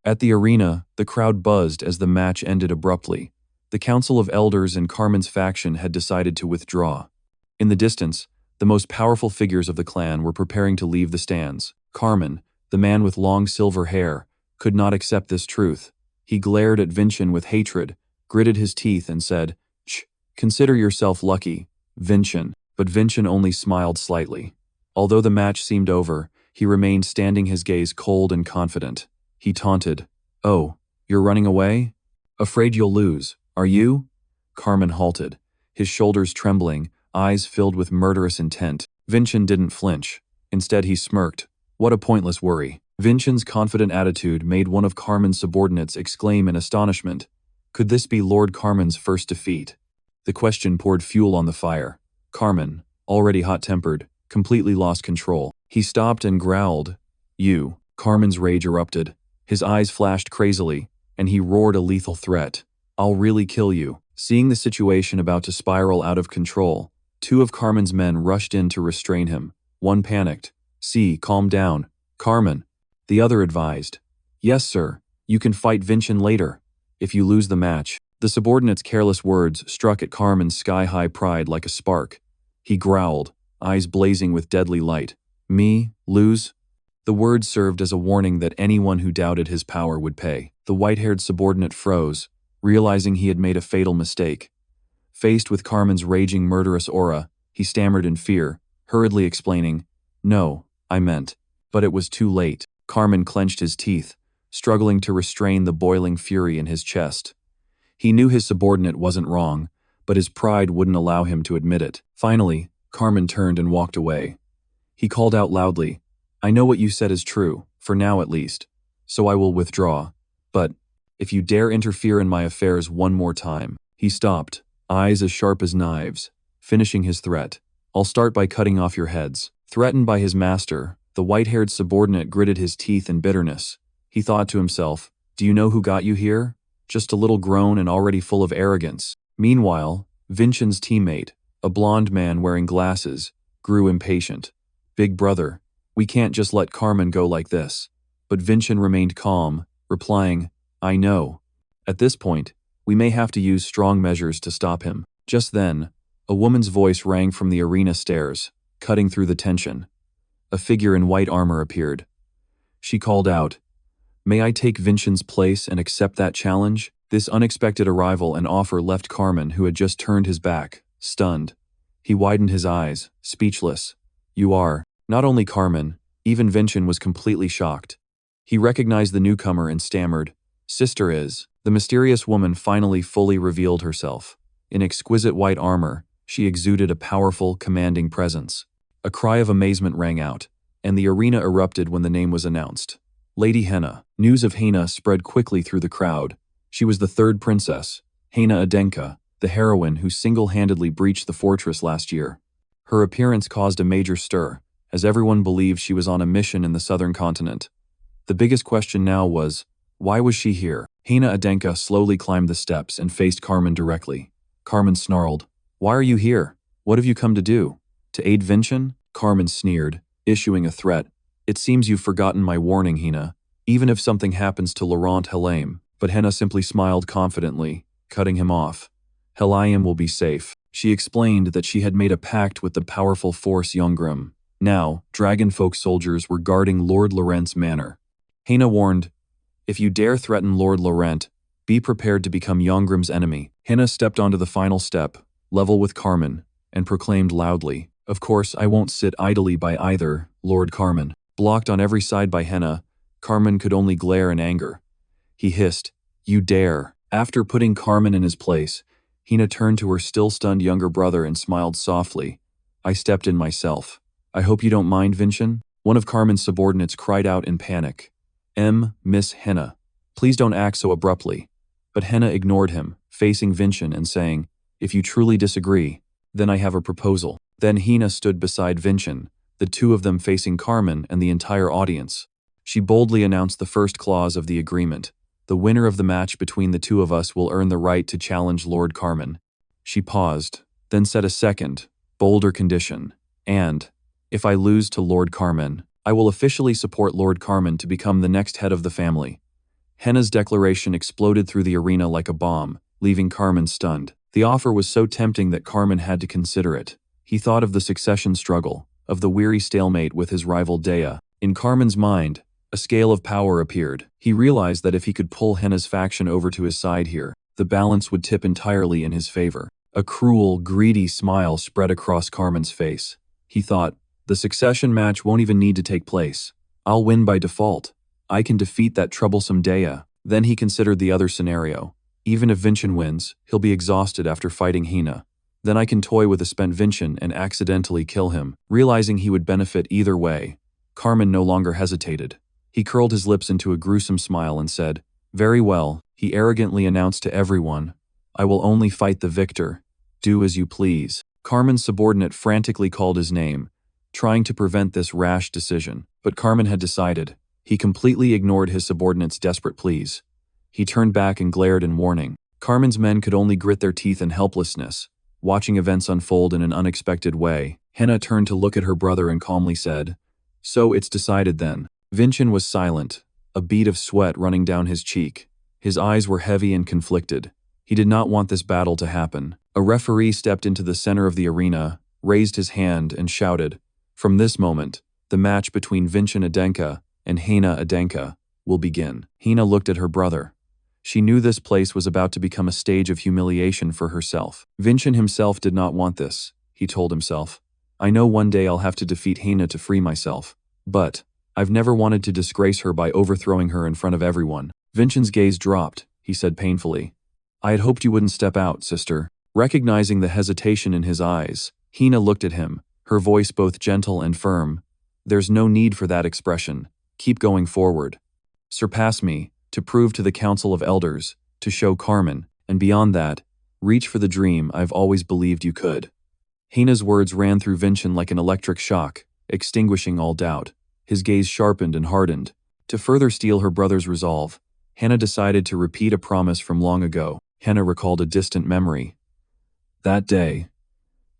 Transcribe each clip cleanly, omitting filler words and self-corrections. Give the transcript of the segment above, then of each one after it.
At the arena, the crowd buzzed as the match ended abruptly. The Council of Elders and Carmen's faction had decided to withdraw. In the distance, the most powerful figures of the clan were preparing to leave the stands. Carmen, the man with long silver hair, could not accept this truth. He glared at Vincen with hatred, gritted his teeth and said, "Shh, consider yourself lucky, Vincen." But Vincen only smiled slightly. Although the match seemed over, he remained standing, his gaze cold and confident. He taunted, "Oh, you're running away? Afraid you'll lose, are you?" Carmen halted, his shoulders trembling, eyes filled with murderous intent. Vincen didn't flinch. Instead he smirked. What a pointless worry. Vincen's confident attitude made one of Carmen's subordinates exclaim in astonishment. Could this be Lord Carmen's first defeat? The question poured fuel on the fire. Carmen, already hot-tempered, completely lost control. He stopped and growled. "You." Carmen's rage erupted. His eyes flashed crazily, and he roared a lethal threat. "I'll really kill you." Seeing the situation about to spiral out of control, two of Carmen's men rushed in to restrain him. One panicked. "See, calm down, Carmen." The other advised. "Yes, sir. You can fight Vincen later, if you lose the match." The subordinate's careless words struck at Carmen's sky-high pride like a spark. He growled, eyes blazing with deadly light. "Me? Lose?" The words served as a warning that anyone who doubted his power would pay. The white-haired subordinate froze, realizing he had made a fatal mistake. Faced with Carmen's raging murderous aura, he stammered in fear, hurriedly explaining, "No, I meant." But it was too late. Carmen clenched his teeth, struggling to restrain the boiling fury in his chest. He knew his subordinate wasn't wrong, but his pride wouldn't allow him to admit it. Finally, Carmen turned and walked away. He called out loudly, "I know what you said is true, for now at least, so I will withdraw. But if you dare interfere in my affairs one more time." He stopped, eyes as sharp as knives, finishing his threat. "I'll start by cutting off your heads." Threatened by his master, the white-haired subordinate gritted his teeth in bitterness. He thought to himself, "Do you know who got you here? Just a little grown and already full of arrogance." Meanwhile, Vincen's teammate, a blonde man wearing glasses, grew impatient. "Big brother, we can't just let Carmen go like this." But Vincen remained calm, replying, "I know. At this point, we may have to use strong measures to stop him." Just then, a woman's voice rang from the arena stairs, cutting through the tension. A figure in white armor appeared. She called out, "May I take Vincen's place and accept that challenge?" This unexpected arrival and offer left Carmen, who had just turned his back, stunned. He widened his eyes, speechless. "You are..." Not only Carmen, even Vincen was completely shocked. He recognized the newcomer and stammered, "Sister is..." The mysterious woman finally fully revealed herself. In exquisite white armor, she exuded a powerful, commanding presence. A cry of amazement rang out, and the arena erupted when the name was announced. Lady Henna. News of Henna spread quickly through the crowd. She was the third princess, Henna Adena, the heroine who single-handedly breached the fortress last year. Her appearance caused a major stir, as everyone believed she was on a mission in the southern continent. The biggest question now was, why was she here? Henna Adena slowly climbed the steps and faced Carmen directly. Carmen snarled, "Why are you here? What have you come to do? To aid Vincen?" Carmen sneered, issuing a threat. "It seems you've forgotten my warning, Henna. Even if something happens to Laurent Helaim." But Henna simply smiled confidently, cutting him off. "Helaim will be safe." She explained that she had made a pact with the powerful force Yonggrim. Now, dragonfolk soldiers were guarding Lord Laurent's manor. Henna warned, "If you dare threaten Lord Laurent, be prepared to become Yonggrim's enemy." Henna stepped onto the final step, level with Carmen, and proclaimed loudly, "Of course I won't sit idly by either, Lord Carmen." Blocked on every side by Henna, Carmen could only glare in anger. He hissed, "You dare." After putting Carmen in his place, Henna turned to her still-stunned younger brother and smiled softly. "I stepped in myself. I hope you don't mind, Vincen?" One of Carmen's subordinates cried out in panic. Miss Henna, please don't act so abruptly." But Henna ignored him, facing Vincen and saying, "If you truly disagree, then I have a proposal." Then Henna stood beside Vincen, the two of them facing Carmen and the entire audience. She boldly announced the first clause of the agreement. "The winner of the match between the two of us will earn the right to challenge Lord Carmen." She paused, then said a second, bolder condition. "And, if I lose to Lord Carmen, I will officially support Lord Carmen to become the next head of the family." Henna's declaration exploded through the arena like a bomb, leaving Carmen stunned. The offer was so tempting that Carmen had to consider it. He thought of the succession struggle, of the weary stalemate with his rival Dea. In Carmen's mind, a scale of power appeared. He realized that if he could pull Henna's faction over to his side here, the balance would tip entirely in his favor. A cruel, greedy smile spread across Carmen's face. He thought, the succession match won't even need to take place. I'll win by default. I can defeat that troublesome Dea. Then he considered the other scenario. Even if Vincen wins, he'll be exhausted after fighting Henna. Then I can toy with a spent Vincen and accidentally kill him. Realizing he would benefit either way, Carmen no longer hesitated. He curled his lips into a gruesome smile and said, "Very well," he arrogantly announced to everyone. "I will only fight the victor. Do as you please." Carmen's subordinate frantically called his name, trying to prevent this rash decision. But Carmen had decided. He completely ignored his subordinate's desperate pleas. He turned back and glared in warning. Carmen's men could only grit their teeth in helplessness, watching events unfold in an unexpected way. Henna turned to look at her brother and calmly said, "So it's decided then." Vincen was silent, a bead of sweat running down his cheek. His eyes were heavy and conflicted. He did not want this battle to happen. A referee stepped into the center of the arena, raised his hand, and shouted, "From this moment, the match between Vincen Adena and Henna Adena will begin." Henna looked at her brother. She knew this place was about to become a stage of humiliation for herself. Vincen himself did not want this, he told himself. "I know one day I'll have to defeat Henna to free myself. But I've never wanted to disgrace her by overthrowing her in front of everyone." Vincen's gaze dropped. He said painfully, "I had hoped you wouldn't step out, sister." Recognizing the hesitation in his eyes, Henna looked at him, her voice both gentle and firm. "There's no need for that expression. Keep going forward. Surpass me, to prove to the Council of Elders, to show Carmen, and beyond that, reach for the dream I've always believed you could." Henna's words ran through Vincen like an electric shock, extinguishing all doubt. His gaze sharpened and hardened. To further steel her brother's resolve, Henna decided to repeat a promise from long ago. Henna recalled a distant memory. "That day,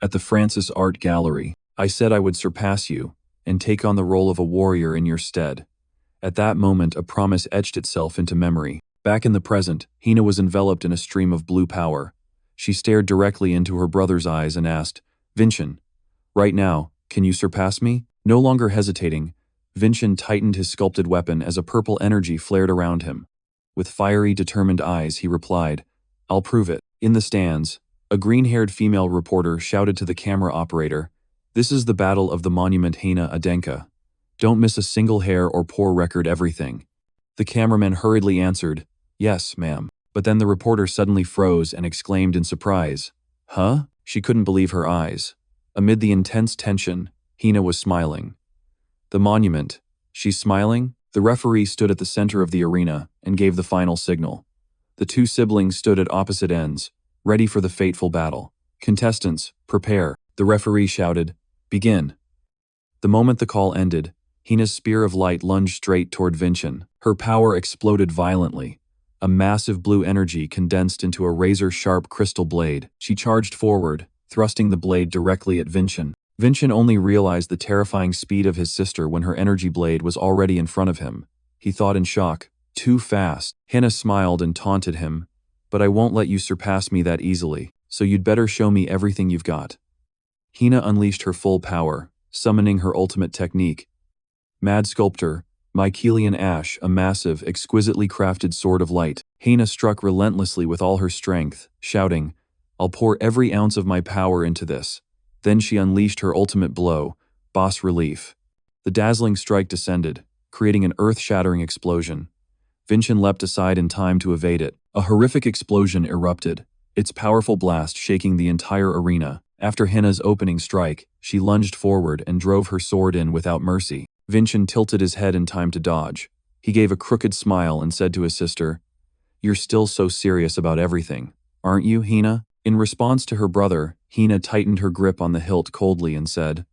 at the Francis Art Gallery, I said I would surpass you and take on the role of a warrior in your stead." At that moment, a promise etched itself into memory. Back in the present, Henna was enveloped in a stream of blue power. She stared directly into her brother's eyes and asked, "Vincen, right now, can you surpass me?" No longer hesitating, Vincen tightened his sculpted weapon as a purple energy flared around him. With fiery, determined eyes, he replied, "I'll prove it." In the stands, a green-haired female reporter shouted to the camera operator, "This is the battle of the monument Henna Adena. Don't miss a single hair or poor record everything." The cameraman hurriedly answered, "Yes, ma'am." But then the reporter suddenly froze and exclaimed in surprise, "Huh?" She couldn't believe her eyes. Amid the intense tension, Henna was smiling. The monument. She's smiling? The referee stood at the center of the arena and gave the final signal. The two siblings stood at opposite ends, ready for the fateful battle. "Contestants, prepare." The referee shouted, "Begin." The moment the call ended, Henna's spear of light lunged straight toward Vincen. Her power exploded violently. A massive blue energy condensed into a razor-sharp crystal blade. She charged forward, thrusting the blade directly at Vincen. Vincen only realized the terrifying speed of his sister when her energy blade was already in front of him. He thought in shock, "Too fast." Henna smiled and taunted him, "But I won't let you surpass me that easily, so you'd better show me everything you've got." Henna unleashed her full power, summoning her ultimate technique. Mad Sculptor, Mycelian Ash, a massive, exquisitely crafted sword of light. Henna struck relentlessly with all her strength, shouting, "I'll pour every ounce of my power into this." Then she unleashed her ultimate blow, Bas Relief. The dazzling strike descended, creating an earth-shattering explosion. Vincen leapt aside in time to evade it. A horrific explosion erupted, its powerful blast shaking the entire arena. After Henna's opening strike, she lunged forward and drove her sword in without mercy. Vincen tilted his head in time to dodge. He gave a crooked smile and said to his sister, "You're still so serious about everything, aren't you, Henna?" In response to her brother, Henna tightened her grip on the hilt coldly and said,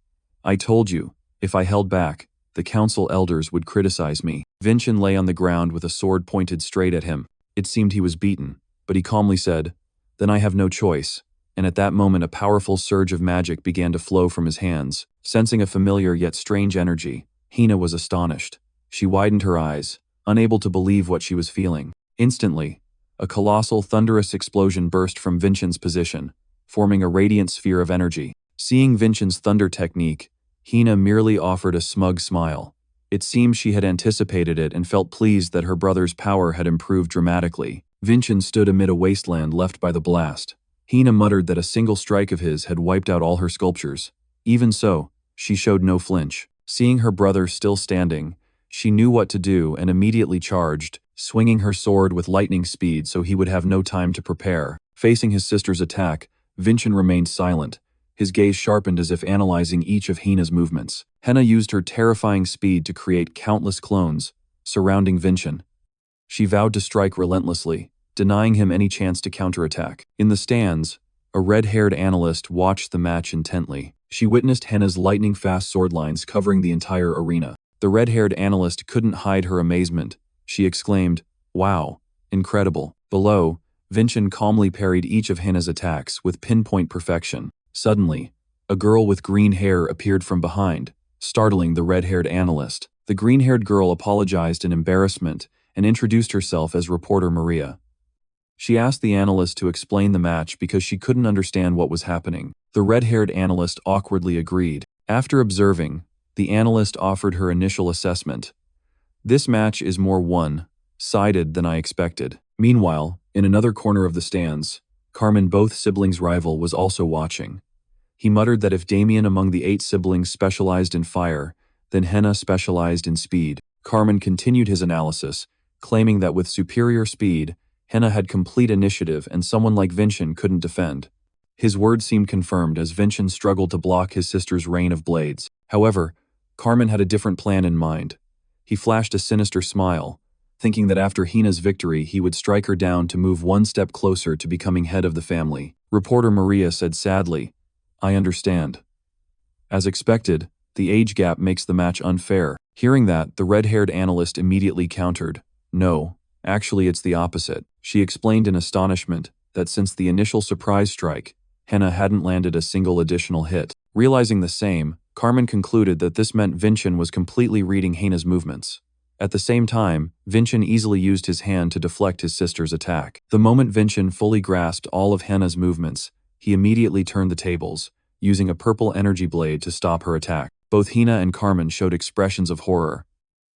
"I told you, if I held back, the council elders would criticize me." Vincen lay on the ground with a sword pointed straight at him. It seemed he was beaten, but he calmly said, "Then I have no choice." And at that moment a powerful surge of magic began to flow from his hands. Sensing a familiar yet strange energy, Henna was astonished. She widened her eyes, unable to believe what she was feeling. Instantly, a colossal, thunderous explosion burst from Vincen's position, forming a radiant sphere of energy. Seeing Vincen's thunder technique, Hina merely offered a smug smile. It seemed she had anticipated it and felt pleased that her brother's power had improved dramatically. Vincen stood amid a wasteland left by the blast. Hina muttered that a single strike of his had wiped out all her sculptures. Even so, she showed no flinch. Seeing her brother still standing, she knew what to do and immediately charged, swinging her sword with lightning speed so he would have no time to prepare. Facing his sister's attack, Vincen remained silent, his gaze sharpened as if analyzing each of Hina's movements. Henna used her terrifying speed to create countless clones, surrounding Vincen. She vowed to strike relentlessly, denying him any chance to counterattack. In the stands, a red-haired analyst watched the match intently. She witnessed Henna's lightning-fast sword lines covering the entire arena. The red-haired analyst couldn't hide her amazement. She exclaimed, "Wow, incredible." Below, Vincen calmly parried each of Henna's attacks with pinpoint perfection. Suddenly, a girl with green hair appeared from behind, startling the red-haired analyst. The green-haired girl apologized in embarrassment and introduced herself as reporter Maria. She asked the analyst to explain the match because she couldn't understand what was happening. The red-haired analyst awkwardly agreed. After observing, the analyst offered her initial assessment. "This match is more one-sided than I expected." Meanwhile, in another corner of the stands, Carmen, both siblings' rival, was also watching. He muttered that if Damien among the 8 siblings specialized in fire, then Henna specialized in speed. Carmen continued his analysis, claiming that with superior speed, Henna had complete initiative and someone like Vincen couldn't defend. His words seemed confirmed as Vincen struggled to block his sister's rain of blades. However, Carmen had a different plan in mind. He flashed a sinister smile, thinking that after Hina's victory he would strike her down to move one step closer to becoming head of the family. Reporter Maria said sadly, "I understand." As expected, the age gap makes the match unfair. Hearing that, the red-haired analyst immediately countered, "No, actually it's the opposite." She explained in astonishment that since the initial surprise strike, Henna hadn't landed a single additional hit. Realizing the same, Carmen concluded that this meant Vincen was completely reading Henna's movements. At the same time, Vincen easily used his hand to deflect his sister's attack. The moment Vincen fully grasped all of Henna's movements, he immediately turned the tables, using a purple energy blade to stop her attack. Both Hina and Carmen showed expressions of horror.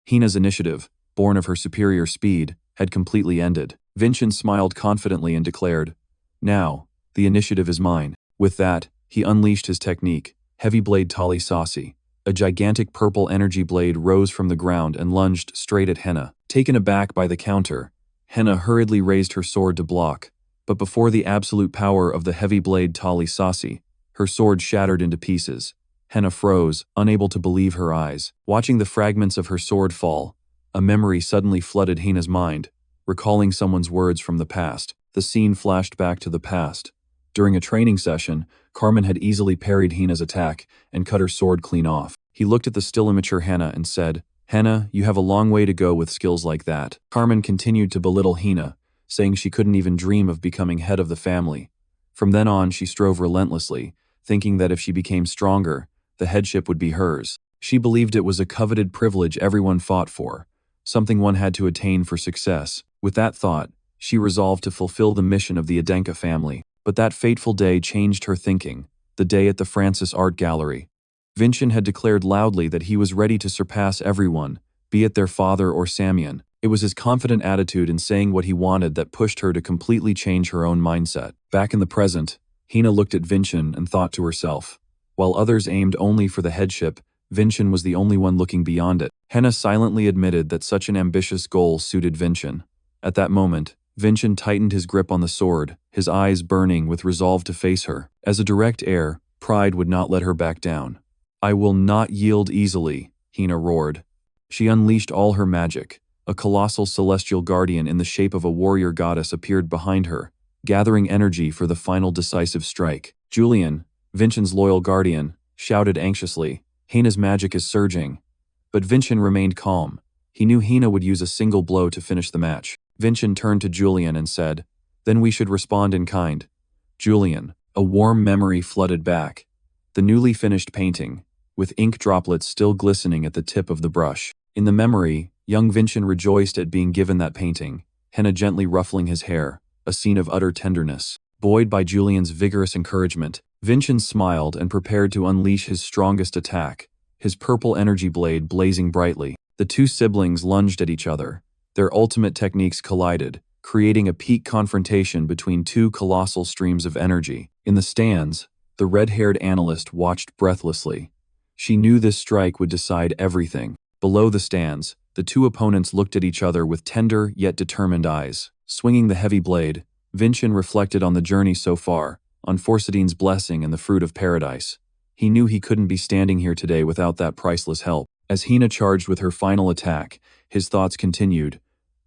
Hina's initiative, born of her superior speed, had completely ended. Vincen smiled confidently and declared, "Now, the initiative is mine." With that, he unleashed his technique, Heavy Blade Taly saucy. A gigantic purple energy blade rose from the ground and lunged straight at Henna. Taken aback by the counter, Henna hurriedly raised her sword to block, but before the absolute power of the Heavy Blade Taly saucy, her sword shattered into pieces. Henna froze, unable to believe her eyes. Watching the fragments of her sword fall, a memory suddenly flooded Hina's mind, recalling someone's words from the past. The scene flashed back to the past. During a training session, Carmen had easily parried Hina's attack and cut her sword clean off. He looked at the still immature Henna and said, "Henna, you have a long way to go with skills like that." Carmen continued to belittle Hina, saying she couldn't even dream of becoming head of the family. From then on, she strove relentlessly, thinking that if she became stronger, the headship would be hers. She believed it was a coveted privilege everyone fought for, something one had to attain for success. With that thought, she resolved to fulfill the mission of the Adenka family. But that fateful day changed her thinking, the day at the Francis Art Gallery. Vincen had declared loudly that he was ready to surpass everyone, be it their father or Samian. It was his confident attitude in saying what he wanted that pushed her to completely change her own mindset. Back in the present, Hina looked at Vincen and thought to herself. While others aimed only for the headship, Vincen was the only one looking beyond it. Henna silently admitted that such an ambitious goal suited Vincen. At that moment, Vincen tightened his grip on the sword, his eyes burning with resolve to face her. As a direct heir, pride would not let her back down. "I will not yield easily," Hina roared. She unleashed all her magic. A colossal celestial guardian in the shape of a warrior goddess appeared behind her, gathering energy for the final decisive strike. Julian, Vincen's loyal guardian, shouted anxiously, "Hina's magic is surging." But Vincen remained calm. He knew Hina would use a single blow to finish the match. Vincen turned to Julian and said, "Then we should respond in kind." Julian, a warm memory flooded back. The newly finished painting, with ink droplets still glistening at the tip of the brush. In the memory, Young Vincen rejoiced at being given that painting, Henna gently ruffling his hair, a scene of utter tenderness. Buoyed by Julian's vigorous encouragement, Vincen smiled and prepared to unleash his strongest attack, his purple energy blade blazing brightly. The two siblings lunged at each other. Their ultimate techniques collided, creating a peak confrontation between two colossal streams of energy. In the stands, the red-haired analyst watched breathlessly. She knew this strike would decide everything. Below the stands, the two opponents looked at each other with tender yet determined eyes. Swinging the heavy blade, Vincen reflected on the journey so far, on Forsytine's blessing and the fruit of paradise. He knew he couldn't be standing here today without that priceless help. As Henna charged with her final attack, his thoughts continued.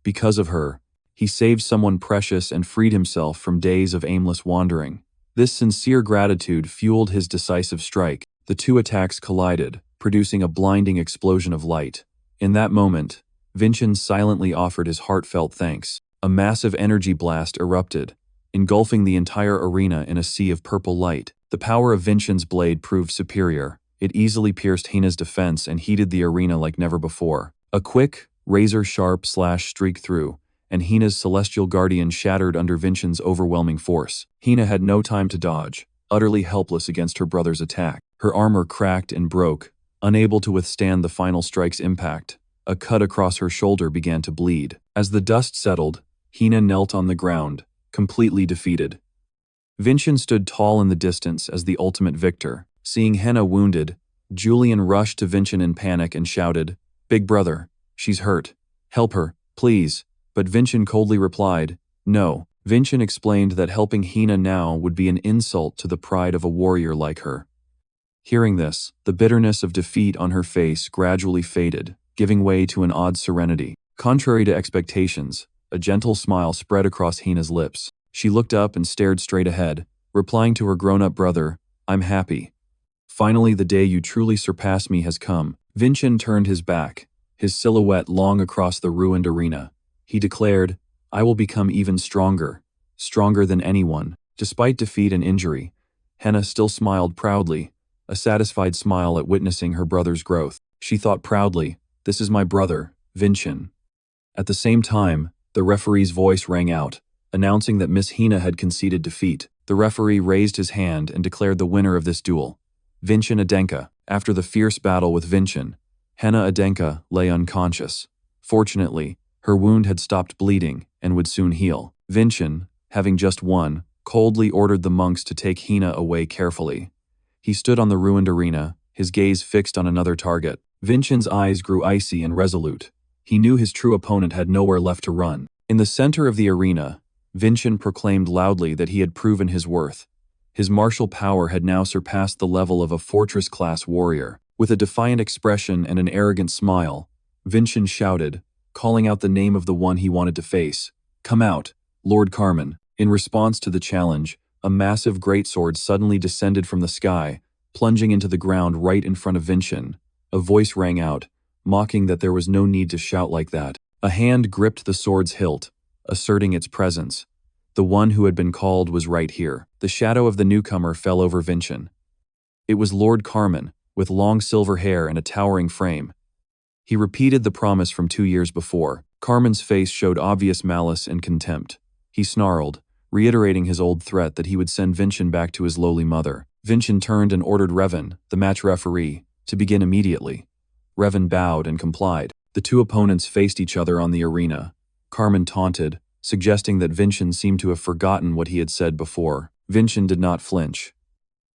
Because of her, he saved someone precious and freed himself from days of aimless wandering. This sincere gratitude fueled his decisive strike. The two attacks collided, producing a blinding explosion of light. In that moment, Vincen silently offered his heartfelt thanks. A massive energy blast erupted, engulfing the entire arena in a sea of purple light. The power of Vincen's blade proved superior. It easily pierced Henna's defense and heated the arena like never before. A quick, razor-sharp slash streaked through, and Henna's celestial guardian shattered under Vincen's overwhelming force. Henna had no time to dodge, utterly helpless against her brother's attack. Her armor cracked and broke, unable to withstand the final strike's impact. A cut across her shoulder began to bleed. As the dust settled, Henna knelt on the ground, completely defeated. Vincen stood tall in the distance as the ultimate victor. Seeing Henna wounded, Julian rushed to Vincen in panic and shouted, "Big brother, she's hurt. Help her, please." But Vincen coldly replied, "No." Vincen explained that helping Henna now would be an insult to the pride of a warrior like her. Hearing this, the bitterness of defeat on her face gradually faded, giving way to an odd serenity. Contrary to expectations, a gentle smile spread across Henna's lips. She looked up and stared straight ahead, replying to her grown-up brother, "I'm happy. Finally, the day you truly surpass me has come." Vincen turned his back, his silhouette long across the ruined arena. He declared, "I will become even stronger, stronger than anyone." Despite defeat and injury, Henna still smiled proudly, a satisfied smile at witnessing her brother's growth. She thought proudly, "This is my brother, Vincen." At the same time, the referee's voice rang out, announcing that Miss Henna had conceded defeat. The referee raised his hand and declared the winner of this duel, Vincen Adena. After the fierce battle with Vincen, Henna Adena lay unconscious. Fortunately, her wound had stopped bleeding and would soon heal. Vincen, having just won, coldly ordered the monks to take Henna away carefully. He stood on the ruined arena, his gaze fixed on another target. Vincen's eyes grew icy and resolute. He knew his true opponent had nowhere left to run. In the center of the arena, Vincen proclaimed loudly that he had proven his worth. His martial power had now surpassed the level of a fortress-class warrior. With a defiant expression and an arrogant smile, Vincen shouted, calling out the name of the one he wanted to face. "Come out, Lord Carmen." In response to the challenge, a massive greatsword suddenly descended from the sky, plunging into the ground right in front of Vincen. A voice rang out, mocking that there was no need to shout like that. A hand gripped the sword's hilt, asserting its presence. The one who had been called was right here. The shadow of the newcomer fell over Vincen. It was Lord Carmen, with long silver hair and a towering frame. He repeated the promise from 2 years before. Carmen's face showed obvious malice and contempt. He snarled, reiterating his old threat that he would send Vincen back to his lowly mother. Vincen turned and ordered Revan, the match referee, to begin immediately. Revan bowed and complied. The two opponents faced each other on the arena. Carmen taunted, suggesting that Vincen seemed to have forgotten what he had said before. Vincen did not flinch.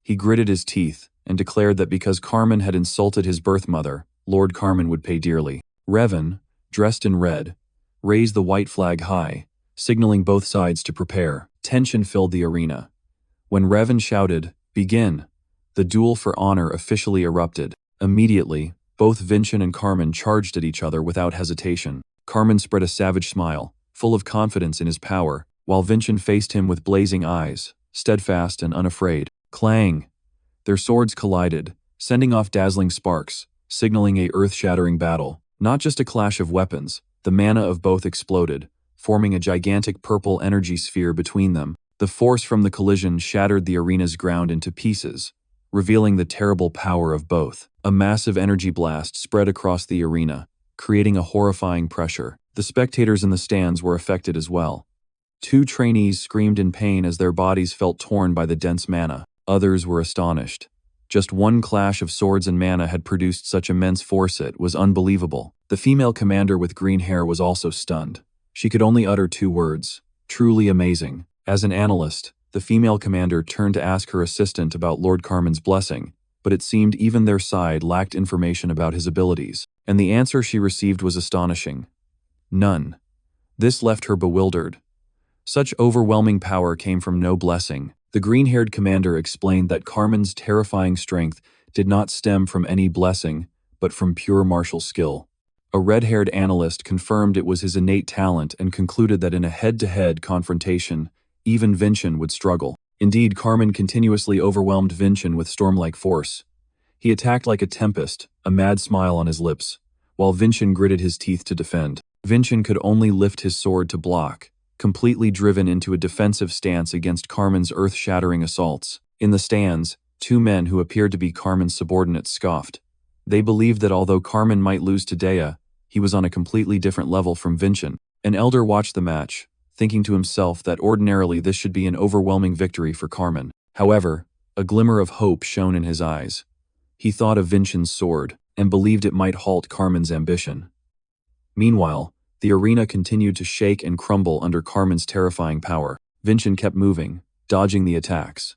He gritted his teeth and declared that because Carmen had insulted his birth mother, Lord Carmen would pay dearly. Revan, dressed in red, raised the white flag high, signaling both sides to prepare. Tension filled the arena. When Revan shouted, "Begin," the duel for honor officially erupted. Immediately, both Vincen and Carmen charged at each other without hesitation. Carmen spread a savage smile, full of confidence in his power, while Vincen faced him with blazing eyes, steadfast and unafraid. Clang! Their swords collided, sending off dazzling sparks, signaling a earth-shattering battle. Not just a clash of weapons, the mana of both exploded, forming a gigantic purple energy sphere between them. The force from the collision shattered the arena's ground into pieces, revealing the terrible power of both. A massive energy blast spread across the arena, creating a horrifying pressure. The spectators in the stands were affected as well. Two trainees screamed in pain as their bodies felt torn by the dense mana. Others were astonished. Just one clash of swords and mana had produced such immense force. It was unbelievable. The female commander with green hair was also stunned. She could only utter two words: truly amazing. As an analyst, the female commander turned to ask her assistant about Lord Carmen's blessing, but it seemed even their side lacked information about his abilities, and the answer she received was astonishing. None. This left her bewildered. Such overwhelming power came from no blessing. The green-haired commander explained that Carmen's terrifying strength did not stem from any blessing, but from pure martial skill. A red-haired analyst confirmed it was his innate talent and concluded that in a head-to-head confrontation, even Vincen would struggle. Indeed, Carmen continuously overwhelmed Vincen with storm-like force. He attacked like a tempest, a mad smile on his lips, while Vincen gritted his teeth to defend. Vincen could only lift his sword to block, completely driven into a defensive stance against Carmen's earth-shattering assaults. In the stands, two men who appeared to be Carmen's subordinates scoffed. They believed that although Carmen might lose to Dea, he was on a completely different level from Vincen. An elder watched the match, thinking to himself that ordinarily this should be an overwhelming victory for Carmen. However, a glimmer of hope shone in his eyes. He thought of Vincen's sword, and believed it might halt Carmen's ambition. Meanwhile, the arena continued to shake and crumble under Carmen's terrifying power. Vincen kept moving, dodging the attacks.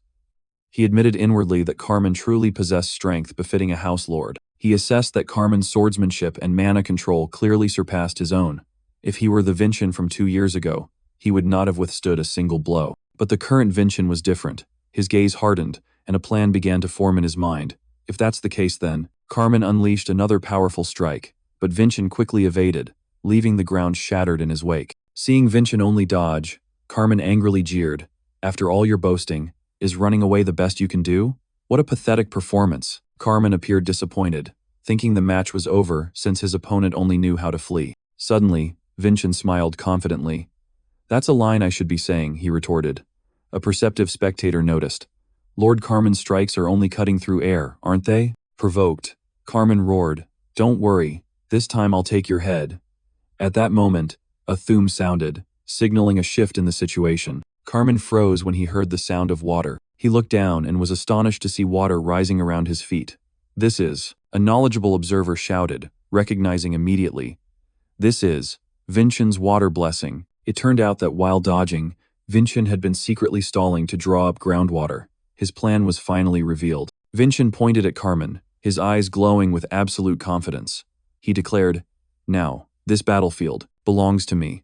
He admitted inwardly that Carmen truly possessed strength befitting a house lord. He assessed that Carmen's swordsmanship and mana control clearly surpassed his own. If he were the Vincen from 2 years ago, he would not have withstood a single blow. But the current Vincen was different. His gaze hardened, and a plan began to form in his mind. If that's the case then, Carmen unleashed another powerful strike, but Vincen quickly evaded, leaving the ground shattered in his wake. Seeing Vincen only dodge, Carmen angrily jeered. After all your boasting, is running away the best you can do? What a pathetic performance. Carmen appeared disappointed, thinking the match was over since his opponent only knew how to flee. Suddenly, Vincen smiled confidently. That's a line I should be saying, he retorted. A perceptive spectator noticed. Lord Carmen's strikes are only cutting through air, aren't they? Provoked, Carmen roared. Don't worry, this time I'll take your head. At that moment, a thum sounded, signaling a shift in the situation. Carmen froze when he heard the sound of water. He looked down and was astonished to see water rising around his feet. This is, a knowledgeable observer shouted, recognizing immediately. This is Vincen's water blessing. It turned out that while dodging, Vincen had been secretly stalling to draw up groundwater. His plan was finally revealed. Vincen pointed at Carmen, his eyes glowing with absolute confidence. He declared, "Now, this battlefield belongs to me."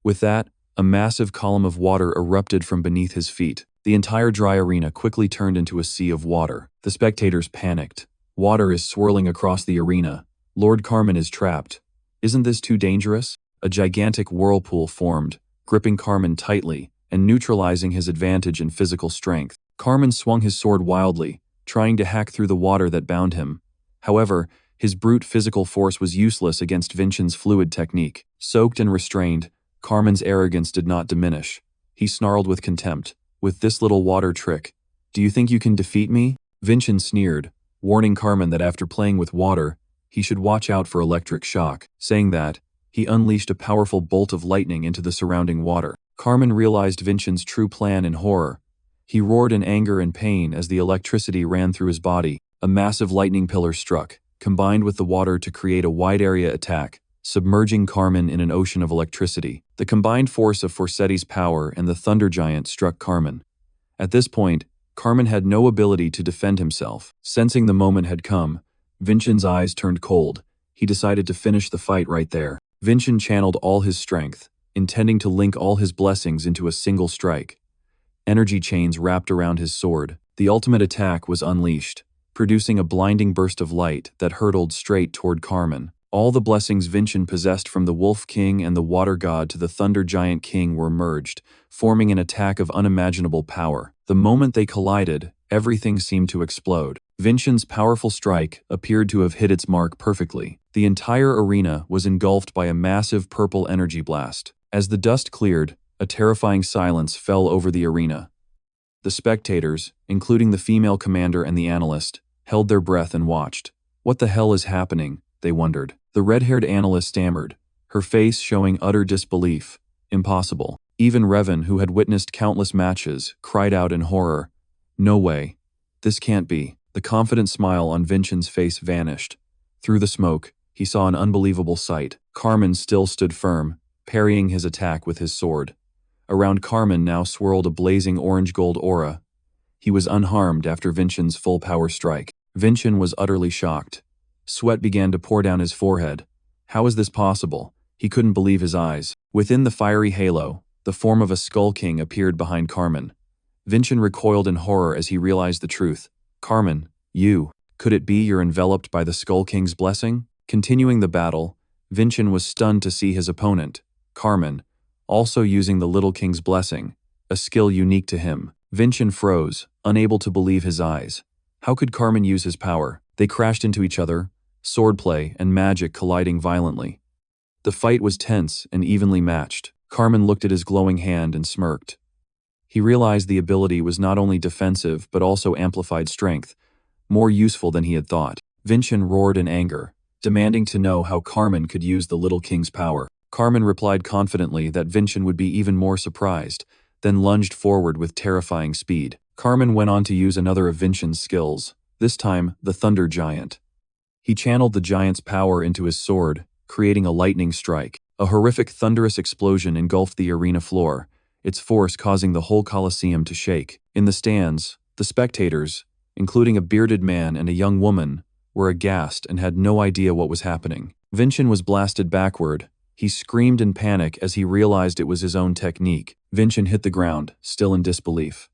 With that, a massive column of water erupted from beneath his feet. The entire dry arena quickly turned into a sea of water. The spectators panicked. Water is swirling across the arena. Lord Carmen is trapped. Isn't this too dangerous? A gigantic whirlpool formed, gripping Carmen tightly and neutralizing his advantage in physical strength. Carmen swung his sword wildly, trying to hack through the water that bound him. However, his brute physical force was useless against Vincen's fluid technique. Soaked and restrained, Carmen's arrogance did not diminish. He snarled with contempt. With this little water trick, do you think you can defeat me? Vincen sneered, warning Carmen that after playing with water, he should watch out for electric shock. Saying that, he unleashed a powerful bolt of lightning into the surrounding water. Carmen realized Vincen's true plan in horror. He roared in anger and pain as the electricity ran through his body. A massive lightning pillar struck, combined with the water to create a wide-area attack, submerging Carmen in an ocean of electricity. The combined force of Forsetti's power and the Thunder Giant struck Carmen. At this point, Carmen had no ability to defend himself. Sensing the moment had come, Vincen's eyes turned cold. He decided to finish the fight right there. Vincen channeled all his strength, intending to link all his blessings into a single strike. Energy chains wrapped around his sword. The ultimate attack was unleashed, producing a blinding burst of light that hurtled straight toward Carmen. All the blessings Vincen possessed from the Wolf King and the Water God to the Thunder Giant King were merged, forming an attack of unimaginable power. The moment they collided, everything seemed to explode. Vincen's powerful strike appeared to have hit its mark perfectly. The entire arena was engulfed by a massive purple energy blast. As the dust cleared, a terrifying silence fell over the arena. The spectators, including the female commander and the analyst, held their breath and watched. What the hell is happening? they wondered. The red-haired analyst stammered, her face showing utter disbelief. Impossible. Even Revan, who had witnessed countless matches, cried out in horror. No way. This can't be. The confident smile on Vincen's face vanished. Through the smoke, he saw an unbelievable sight. Carmen still stood firm, parrying his attack with his sword. Around Carmen now swirled a blazing orange-gold aura. He was unharmed after Vincen's full-power strike. Vincen was utterly shocked. Sweat began to pour down his forehead. How is this possible? He couldn't believe his eyes. Within the fiery halo, the form of a Skull King appeared behind Carmen. Vincen recoiled in horror as he realized the truth. Carmen, you. Could it be you're enveloped by the Skull King's blessing? Continuing the battle, Vincen was stunned to see his opponent, Carmen, also using the Little King's blessing, a skill unique to him. Vincen froze, unable to believe his eyes. How could Carmen use his power? They crashed into each other, swordplay and magic colliding violently. The fight was tense and evenly matched. Carmen looked at his glowing hand and smirked. He realized the ability was not only defensive but also amplified strength, more useful than he had thought. Vincen roared in anger, demanding to know how Carmen could use the Little King's power. Carmen replied confidently that Vincen would be even more surprised, then lunged forward with terrifying speed. Carmen went on to use another of Vincen's skills, this time the Thunder Giant. He channeled the giant's power into his sword, creating a lightning strike. A horrific thunderous explosion engulfed the arena floor, its force causing the whole Colosseum to shake. In the stands, the spectators, including a bearded man and a young woman, were aghast and had no idea what was happening. Vincen was blasted backward. He screamed in panic as he realized it was his own technique. Vincen hit the ground, still in disbelief.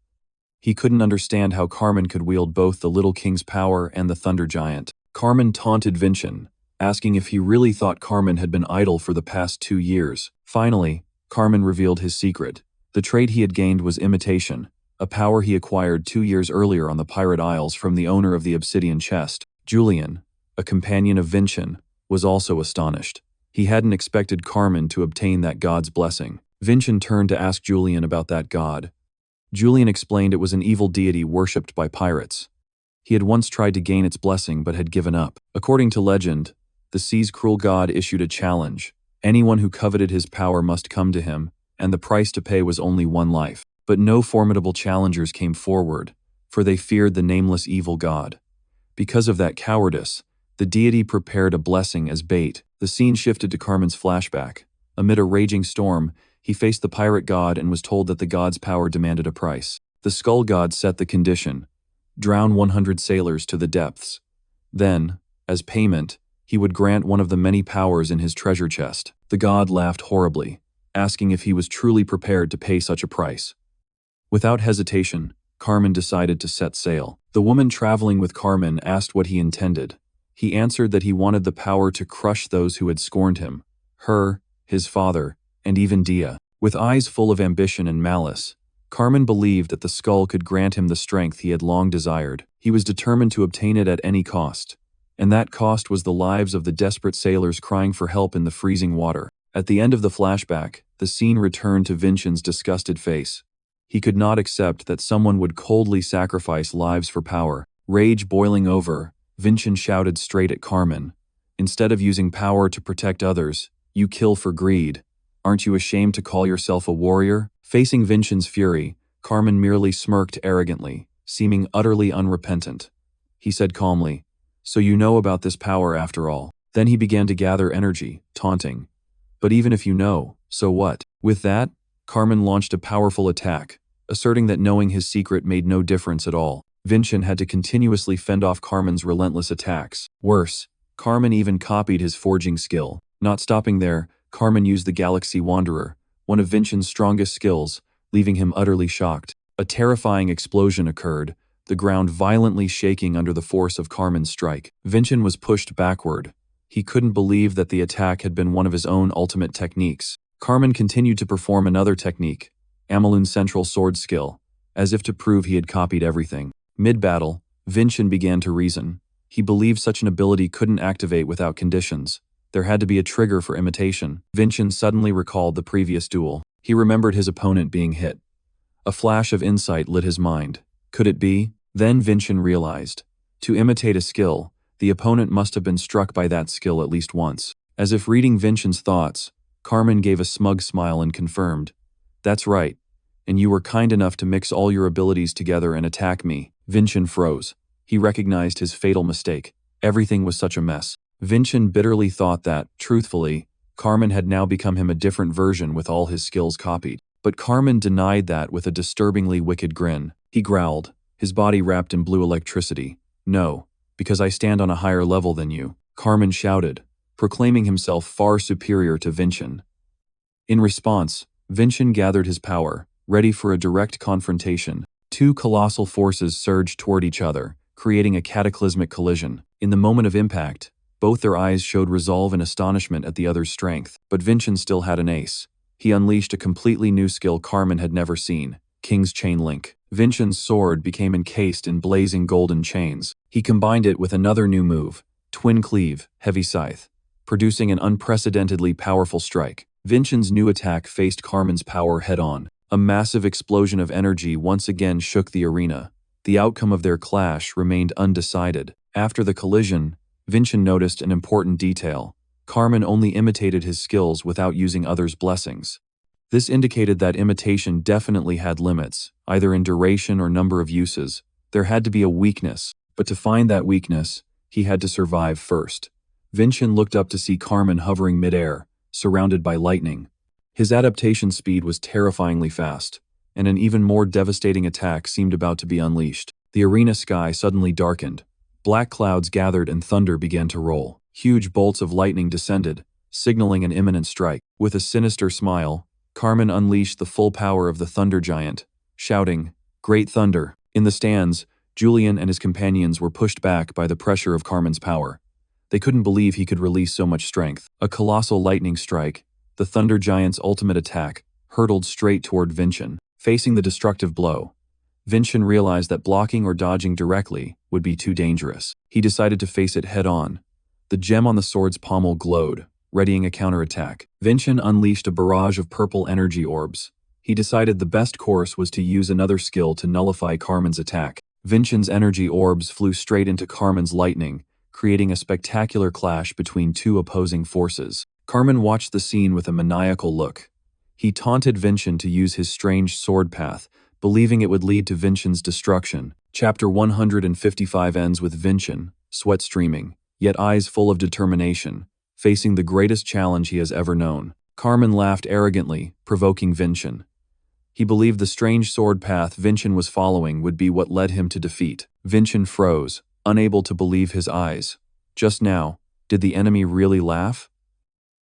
He couldn't understand how Carmen could wield both the Little King's power and the Thunder Giant. Carmen taunted Vincen, asking if he really thought Carmen had been idle for the past 2 years. Finally, Carmen revealed his secret. The trait he had gained was imitation, a power he acquired 2 years earlier on the Pirate Isles from the owner of the obsidian chest. Julian, a companion of Vincen, was also astonished. He hadn't expected Carmen to obtain that god's blessing. Vincen turned to ask Julian about that god. Julian explained it was an evil deity worshipped by pirates. He had once tried to gain its blessing but had given up. According to legend, the sea's cruel god issued a challenge. Anyone who coveted his power must come to him, and the price to pay was only one life. But no formidable challengers came forward, for they feared the nameless evil god. Because of that cowardice, the deity prepared a blessing as bait. The scene shifted to Carmen's flashback. Amid a raging storm, he faced the pirate god and was told that the god's power demanded a price. The skull god set the condition: drown 100 sailors to the depths. Then, as payment, he would grant one of the many powers in his treasure chest. The god laughed horribly, asking if he was truly prepared to pay such a price. Without hesitation, Carmen decided to set sail. The woman traveling with Carmen asked what he intended. He answered that he wanted the power to crush those who had scorned him, her, his father, and even Dia. With eyes full of ambition and malice, Carmen believed that the skull could grant him the strength he had long desired. He was determined to obtain it at any cost, and that cost was the lives of the desperate sailors crying for help in the freezing water. At the end of the flashback, the scene returned to Vincen's disgusted face. He could not accept that someone would coldly sacrifice lives for power. Rage boiling over, Vincen shouted straight at Carmen. Instead of using power to protect others, you kill for greed. Aren't you ashamed to call yourself a warrior? Facing Vincen's fury, Carmen merely smirked arrogantly, seeming utterly unrepentant. He said calmly, "So you know about this power after all." Then he began to gather energy, taunting, "But even if you know, so what?" With that, Carmen launched a powerful attack, asserting that knowing his secret made no difference at all. Vincen had to continuously fend off Carmen's relentless attacks. Worse, Carmen even copied his forging skill. Not stopping there, Carmen used the Galaxy Wanderer, one of Vincen's strongest skills, leaving him utterly shocked. A terrifying explosion occurred, the ground violently shaking under the force of Carmen's strike. Vincen was pushed backward. He couldn't believe that the attack had been one of his own ultimate techniques. Carmen continued to perform another technique, Amelun's central sword skill, as if to prove he had copied everything. Mid-battle, Vincen began to reason. He believed such an ability couldn't activate without conditions. There had to be a trigger for imitation. Vincen suddenly recalled the previous duel. He remembered his opponent being hit. A flash of insight lit his mind. Could it be? Then Vincen realized. To imitate a skill, The opponent must have been struck by that skill at least once. As if reading Vincen's thoughts, Carmen gave a smug smile and confirmed, "That's right. And you were kind enough to mix all your abilities together and attack me." Vincen froze. He recognized his fatal mistake. Everything was such a mess. Vincen bitterly thought that, truthfully, Carmen had now become him a different version with all his skills copied. But Carmen denied that with a disturbingly wicked grin. He growled, his body wrapped in blue electricity. "No, because I stand on a higher level than you," Carmen shouted, proclaiming himself far superior to Vincen. In response, Vincen gathered his power, ready for a direct confrontation. Two colossal forces surged toward each other, creating a cataclysmic collision. In the moment of impact, both their eyes showed resolve and astonishment at the other's strength. But Vincen still had an ace. He unleashed a completely new skill Carmen had never seen, King's Chain Link. Vincen's sword became encased in blazing golden chains. He combined it with another new move, Twin Cleave, Heavy Scythe, producing an unprecedentedly powerful strike. Vincen's new attack faced Carmen's power head-on. A massive explosion of energy once again shook the arena. The outcome of their clash remained undecided. After the collision, Vincen noticed an important detail. Carmen only imitated his skills without using others' blessings. This indicated that imitation definitely had limits, either in duration or number of uses. There had to be a weakness, but to find that weakness, he had to survive first. Vincen looked up to see Carmen hovering midair, surrounded by lightning. His adaptation speed was terrifyingly fast, and an even more devastating attack seemed about to be unleashed. The arena sky suddenly darkened. Black clouds gathered and thunder began to roll. Huge bolts of lightning descended, signaling an imminent strike. With a sinister smile, Carmen unleashed the full power of the Thunder Giant, shouting, "Great Thunder!" In the stands, Julian and his companions were pushed back by the pressure of Carmen's power. They couldn't believe he could release so much strength. A colossal lightning strike, the Thunder Giant's ultimate attack, hurtled straight toward Vincen. Facing the destructive blow, Vincen realized that blocking or dodging directly would be too dangerous. He decided to face it head-on. The gem on the sword's pommel glowed, readying a counterattack. Vincen unleashed a barrage of purple energy orbs. He decided the best course was to use another skill to nullify Carmen's attack. Vincen's energy orbs flew straight into Carmen's lightning, creating a spectacular clash between two opposing forces. Carmen watched the scene with a maniacal look. He taunted Vincen to use his strange sword path, believing it would lead to Vincen's destruction. Chapter 155 ends with Vincen, sweat streaming, yet eyes full of determination, facing the greatest challenge he has ever known. Carmen laughed arrogantly, provoking Vincen. He believed the strange sword path Vincen was following would be what led him to defeat. Vincen froze, unable to believe his eyes. Just now, did the enemy really laugh?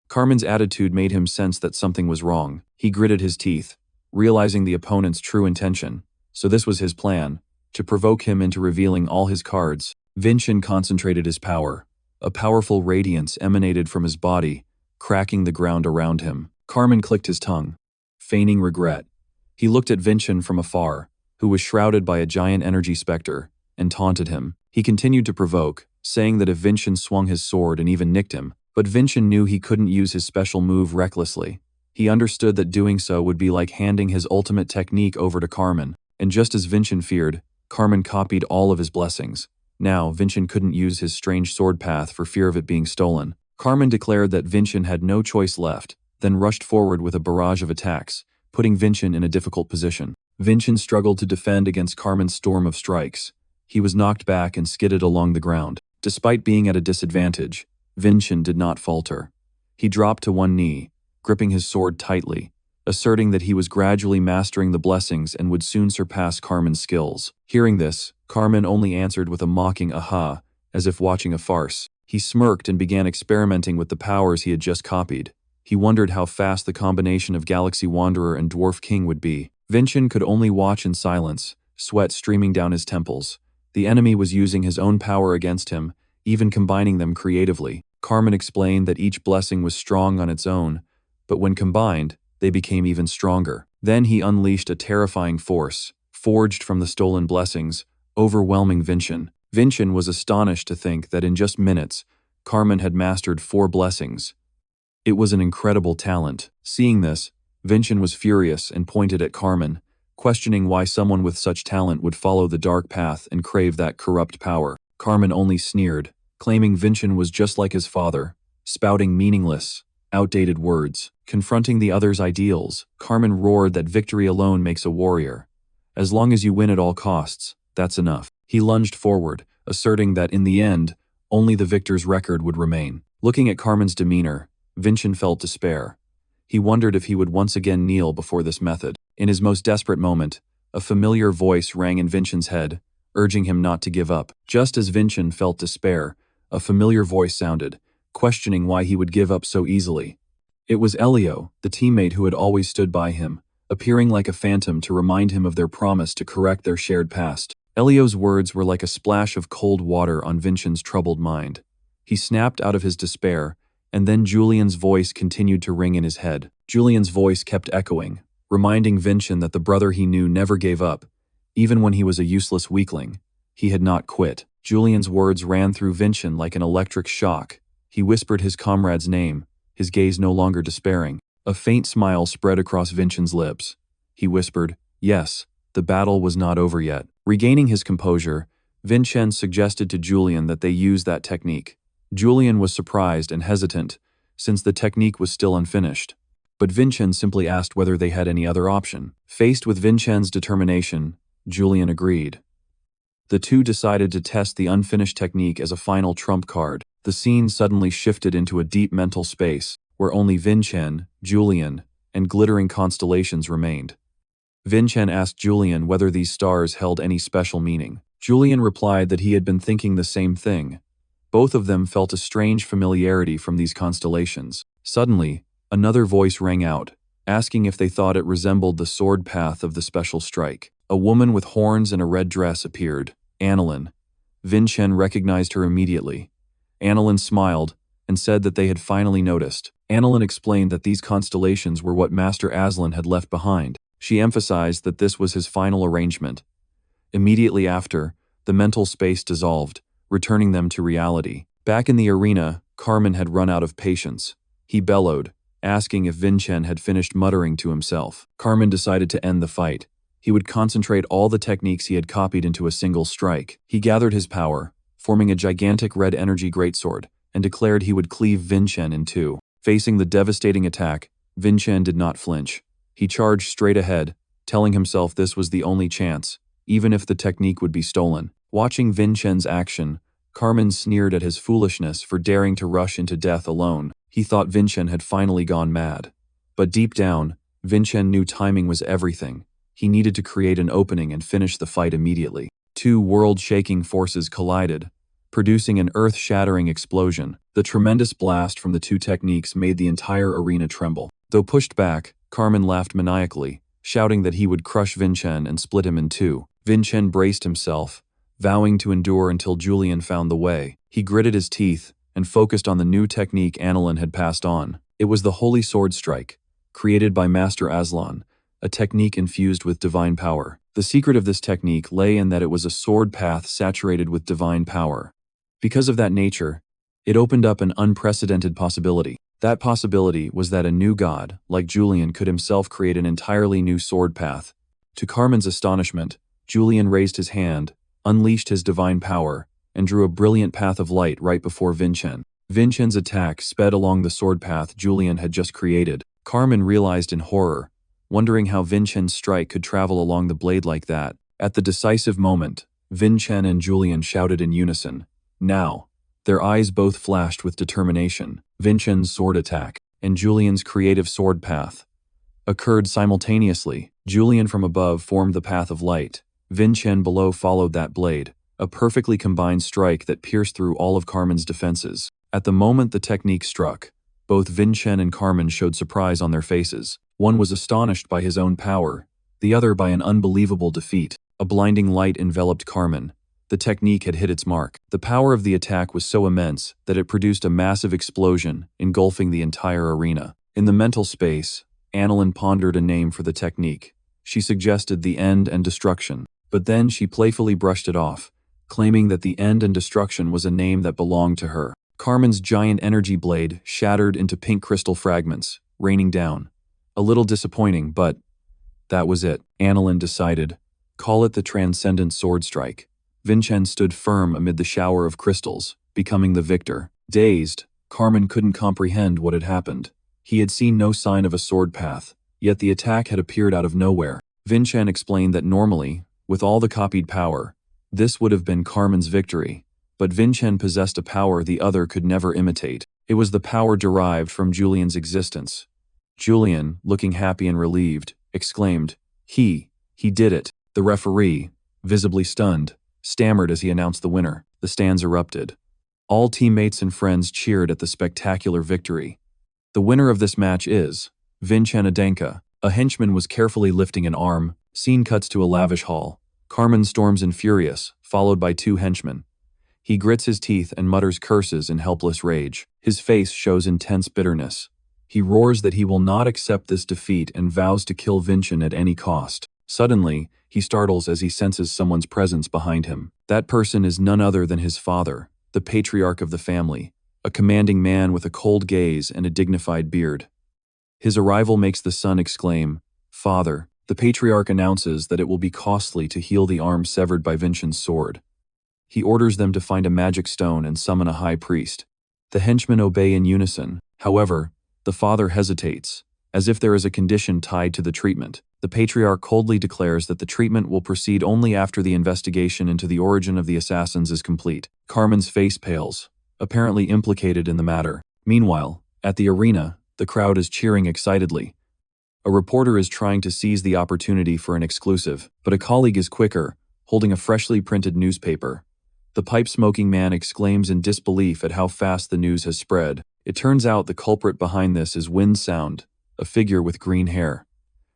Carmen's attitude made him sense that something was wrong. He gritted his teeth, realizing the opponent's true intention. So this was his plan, to provoke him into revealing all his cards. Vincen concentrated his power. A powerful radiance emanated from his body, cracking the ground around him. Carmen clicked his tongue, feigning regret. He looked at Vincen from afar, who was shrouded by a giant energy specter, and taunted him. He continued to provoke, saying that if Vincen swung his sword and even nicked him, but Vincen knew he couldn't use his special move recklessly. He understood that doing so would be like handing his ultimate technique over to Carmen, and just as Vincen feared, Carmen copied all of his blessings. Now, Vincen couldn't use his strange sword path for fear of it being stolen. Carmen declared that Vincen had no choice left, then rushed forward with a barrage of attacks, putting Vincen in a difficult position. Vincen struggled to defend against Carmen's storm of strikes. He was knocked back and skidded along the ground. Despite being at a disadvantage, Vincen did not falter. He dropped to one knee, gripping his sword tightly, asserting that he was gradually mastering the blessings and would soon surpass Carmen's skills. Hearing this, Carmen only answered with a mocking aha, as if watching a farce. He smirked and began experimenting with the powers he had just copied. He wondered how fast the combination of Galaxy Wanderer and Dwarf King would be. Vincen could only watch in silence, sweat streaming down his temples. The enemy was using his own power against him, even combining them creatively. Carmen explained that each blessing was strong on its own, but when combined, they became even stronger. Then he unleashed a terrifying force, forged from the stolen blessings, overwhelming Vincen. Vincen was astonished to think that in just minutes, Carmen had mastered 4 blessings. It was an incredible talent. Seeing this, Vincen was furious and pointed at Carmen, questioning why someone with such talent would follow the dark path and crave that corrupt power. Carmen only sneered, claiming Vincen was just like his father, spouting meaningless, outdated words. Confronting the other's ideals, Carmen roared that victory alone makes a warrior. As long as you win at all costs, that's enough. He lunged forward, asserting that in the end, only the victor's record would remain. Looking at Carmen's demeanor, Vincen felt despair. He wondered if he would once again kneel before this method. In his most desperate moment, a familiar voice rang in Vincen's head, urging him not to give up. Just as Vincen felt despair, a familiar voice sounded, questioning why he would give up so easily. It was Elio, the teammate who had always stood by him, appearing like a phantom to remind him of their promise to correct their shared past. Elio's words were like a splash of cold water on Vincen's troubled mind. He snapped out of his despair, and then Julian's voice continued to ring in his head. Julian's voice kept echoing, reminding Vincen that the brother he knew never gave up. Even when he was a useless weakling, he had not quit. Julian's words ran through Vincen like an electric shock. He whispered his comrade's name, his gaze no longer despairing. A faint smile spread across Vincen's lips. He whispered, "Yes, the battle was not over yet." Regaining his composure, Vincen suggested to Julian that they use that technique. Julian was surprised and hesitant, since the technique was still unfinished. But Vincen simply asked whether they had any other option. Faced with Vincen's determination, Julian agreed. The two decided to test the unfinished technique as a final trump card. The scene suddenly shifted into a deep mental space, where only Vincen, Julian, and glittering constellations remained. Vincen asked Julian whether these stars held any special meaning. Julian replied that he had been thinking the same thing. Both of them felt a strange familiarity from these constellations. Suddenly, another voice rang out, asking if they thought it resembled the sword path of the special strike. A woman with horns and a red dress appeared, Annalyn. Vincen recognized her immediately. Annalyn smiled and said that they had finally noticed. Annalyn explained that these constellations were what Master Aslan had left behind. She emphasized that this was his final arrangement. Immediately after, the mental space dissolved, returning them to reality. Back in the arena, Carmen had run out of patience. He bellowed, asking if Vincen had finished muttering to himself. Carmen decided to end the fight. He would concentrate all the techniques he had copied into a single strike. He gathered his power, forming a gigantic red energy greatsword, and declared he would cleave Vincen in two. Facing the devastating attack, Vincen did not flinch. He charged straight ahead, telling himself this was the only chance, even if the technique would be stolen. Watching Vincen's action, Carmen sneered at his foolishness for daring to rush into death alone. He thought Vincen had finally gone mad. But deep down, Vincen knew timing was everything. He needed to create an opening and finish the fight immediately. Two world-shaking forces collided, producing an earth-shattering explosion. The tremendous blast from the two techniques made the entire arena tremble. Though pushed back, Carmen laughed maniacally, shouting that he would crush Vincen and split him in two. Vincen braced himself, vowing to endure until Julian found the way. He gritted his teeth and focused on the new technique Annalyn had passed on. It was the Holy Sword Strike, created by Master Aslan, a technique infused with divine power. The secret of this technique lay in that it was a sword path saturated with divine power. Because of that nature, it opened up an unprecedented possibility. That possibility was that a new god, like Julian, could himself create an entirely new sword path. To Carmen's astonishment, Julian raised his hand, unleashed his divine power, and drew a brilliant path of light right before Vincen. Vincen's attack sped along the sword path Julian had just created. Carmen realized in horror, wondering how Vincen's strike could travel along the blade like that. At the decisive moment, Vincen and Julian shouted in unison, "Now!" Their eyes both flashed with determination. Vincen's sword attack and Julian's creative sword path occurred simultaneously. Julian from above formed the path of light. Vincen below followed that blade, a perfectly combined strike that pierced through all of Carmen's defenses. At the moment the technique struck, both Vincen and Carmen showed surprise on their faces. One was astonished by his own power, the other by an unbelievable defeat. A blinding light enveloped Carmen. The technique had hit its mark. The power of the attack was so immense that it produced a massive explosion, engulfing the entire arena. In the mental space, Annalyn pondered a name for the technique. She suggested the end and destruction, but then she playfully brushed it off, claiming that the end and destruction was a name that belonged to her. Carmen's giant energy blade shattered into pink crystal fragments, raining down. A little disappointing, but that was it. Annalyn decided. Call it the Transcendent Sword Strike. Vincen stood firm amid the shower of crystals, becoming the victor. Dazed, Carmen couldn't comprehend what had happened. He had seen no sign of a sword path, yet the attack had appeared out of nowhere. Vincen explained that normally, with all the copied power, this would have been Carmen's victory, but Vincen possessed a power the other could never imitate. It was the power derived from Julian's existence. Julian, looking happy and relieved, exclaimed, He did it." The referee, visibly stunned, stammered as he announced the winner. The stands erupted. All teammates and friends cheered at the spectacular victory. The winner of this match is Vincen Adena. A henchman was carefully lifting an arm. Scene cuts to a lavish hall. Carmen storms in furious, followed by two henchmen. He grits his teeth and mutters curses in helpless rage. His face shows intense bitterness. He roars that he will not accept this defeat and vows to kill Vincen at any cost. Suddenly, he startles as he senses someone's presence behind him. That person is none other than his father, the patriarch of the family, a commanding man with a cold gaze and a dignified beard. His arrival makes the son exclaim, "Father." The patriarch announces that it will be costly to heal the arm severed by Vincen's sword. He orders them to find a magic stone and summon a high priest. The henchmen obey in unison. However, the father hesitates, as if there is a condition tied to the treatment. The patriarch coldly declares that the treatment will proceed only after the investigation into the origin of the assassins is complete. Carmen's face pales, apparently implicated in the matter. Meanwhile, at the arena, the crowd is cheering excitedly. A reporter is trying to seize the opportunity for an exclusive, but a colleague is quicker, holding a freshly printed newspaper. The pipe-smoking man exclaims in disbelief at how fast the news has spread. It turns out the culprit behind this is Vincen, a figure with green hair.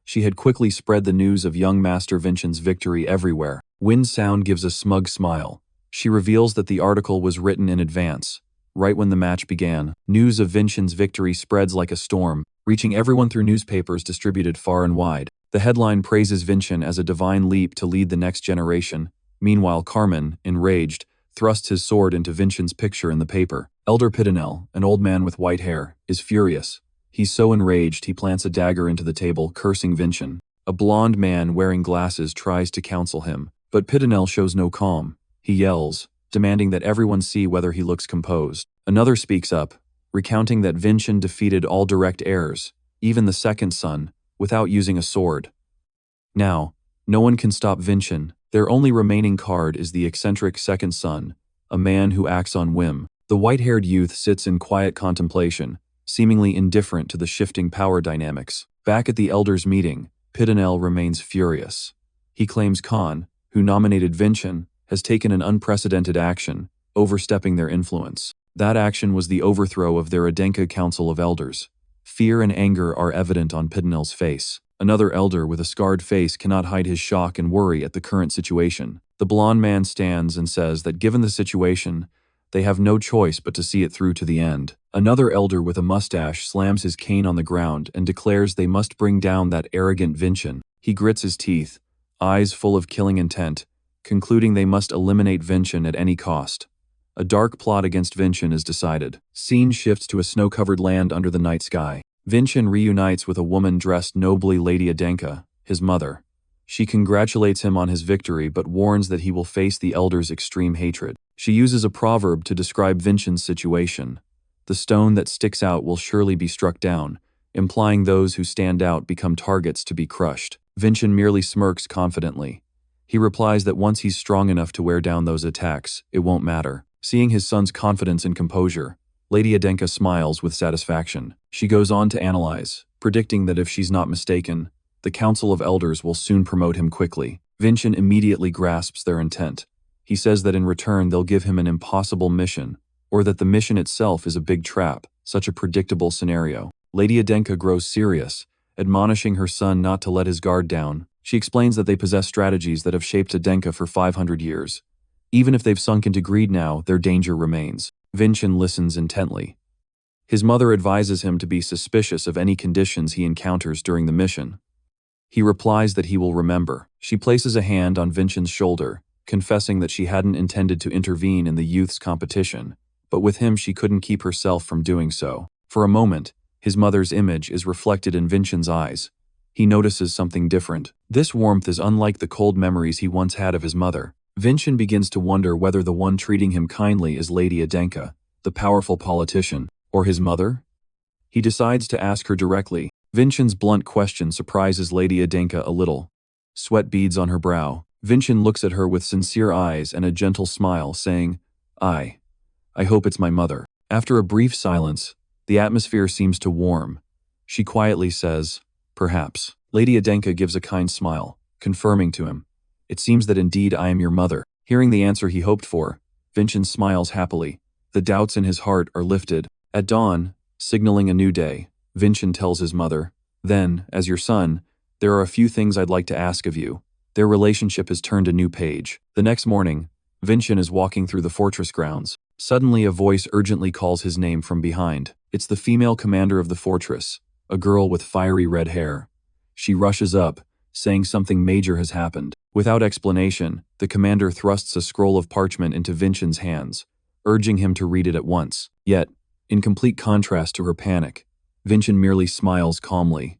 She had quickly spread the news of young Master Vincen's victory everywhere. Vincen gives a smug smile. She reveals that the article was written in advance, right when the match began. News of Vincen's victory spreads like a storm, reaching everyone through newspapers distributed far and wide. The headline praises Vincen as a divine leap to lead the next generation. Meanwhile, Carmen, enraged, thrusts his sword into Vincen's picture in the paper. Elder Pitinel, an old man with white hair, is furious. He's so enraged he plants a dagger into the table, cursing Vincen. A blond man wearing glasses tries to counsel him, but Pitinel shows no calm. He yells, demanding that everyone see whether he looks composed. Another speaks up, recounting that Vincen defeated all direct heirs, even the second son, without using a sword. Now, no one can stop Vincen. Their only remaining card is the eccentric second son, a man who acts on whim. The white-haired youth sits in quiet contemplation, seemingly indifferent to the shifting power dynamics. Back at the elders' meeting, Pitinel remains furious. He claims Khan, who nominated Vincen, has taken an unprecedented action, overstepping their influence. That action was the overthrow of their Adena Council of Elders. Fear and anger are evident on Pitinel's face. Another elder with a scarred face cannot hide his shock and worry at the current situation. The blond man stands and says that given the situation, they have no choice but to see it through to the end. Another elder with a mustache slams his cane on the ground and declares they must bring down that arrogant Vincen. He grits his teeth, eyes full of killing intent, concluding they must eliminate Vincen at any cost. A dark plot against Vincen is decided. Scene shifts to a snow-covered land under the night sky. Vincen reunites with a woman dressed nobly, Lady Adena, his mother. She congratulates him on his victory but warns that he will face the elders' extreme hatred. She uses a proverb to describe Vincen's situation. The stone that sticks out will surely be struck down, implying those who stand out become targets to be crushed. Vincen merely smirks confidently. He replies that once he's strong enough to wear down those attacks, it won't matter. Seeing his son's confidence and composure, Lady Adena smiles with satisfaction. She goes on to analyze, predicting that if she's not mistaken, the Council of Elders will soon promote him quickly. Vincen immediately grasps their intent. He says that in return they'll give him an impossible mission, or that the mission itself is a big trap, such a predictable scenario. Lady Adena grows serious, admonishing her son not to let his guard down. She explains that they possess strategies that have shaped Adena for 500 years. Even if they've sunk into greed now, their danger remains. Vincen listens intently. His mother advises him to be suspicious of any conditions he encounters during the mission. He replies that he will remember. She places a hand on Vincen's shoulder, confessing that she hadn't intended to intervene in the youth's competition, but with him she couldn't keep herself from doing so. For a moment, his mother's image is reflected in Vincen's eyes. He notices something different. This warmth is unlike the cold memories he once had of his mother. Vincen begins to wonder whether the one treating him kindly is Lady Adenka, the powerful politician, or his mother. He decides to ask her directly. Vincen's blunt question surprises Lady Adenka a little. Sweat beads on her brow. Vincen looks at her with sincere eyes and a gentle smile, saying, I hope it's my mother. After a brief silence, the atmosphere seems to warm. She quietly says, perhaps. Lady Adenka gives a kind smile, confirming to him, it seems that indeed I am your mother. Hearing the answer he hoped for, Vincen smiles happily. The doubts in his heart are lifted. At dawn, signaling a new day, Vincen tells his mother, then, as your son, there are a few things I'd like to ask of you. Their relationship has turned a new page. The next morning, Vincen is walking through the fortress grounds. Suddenly a voice urgently calls his name from behind. It's the female commander of the fortress, a girl with fiery red hair. She rushes up, saying something major has happened. Without explanation, the commander thrusts a scroll of parchment into Vincen's hands, urging him to read it at once. Yet, in complete contrast to her panic, Vincen merely smiles calmly.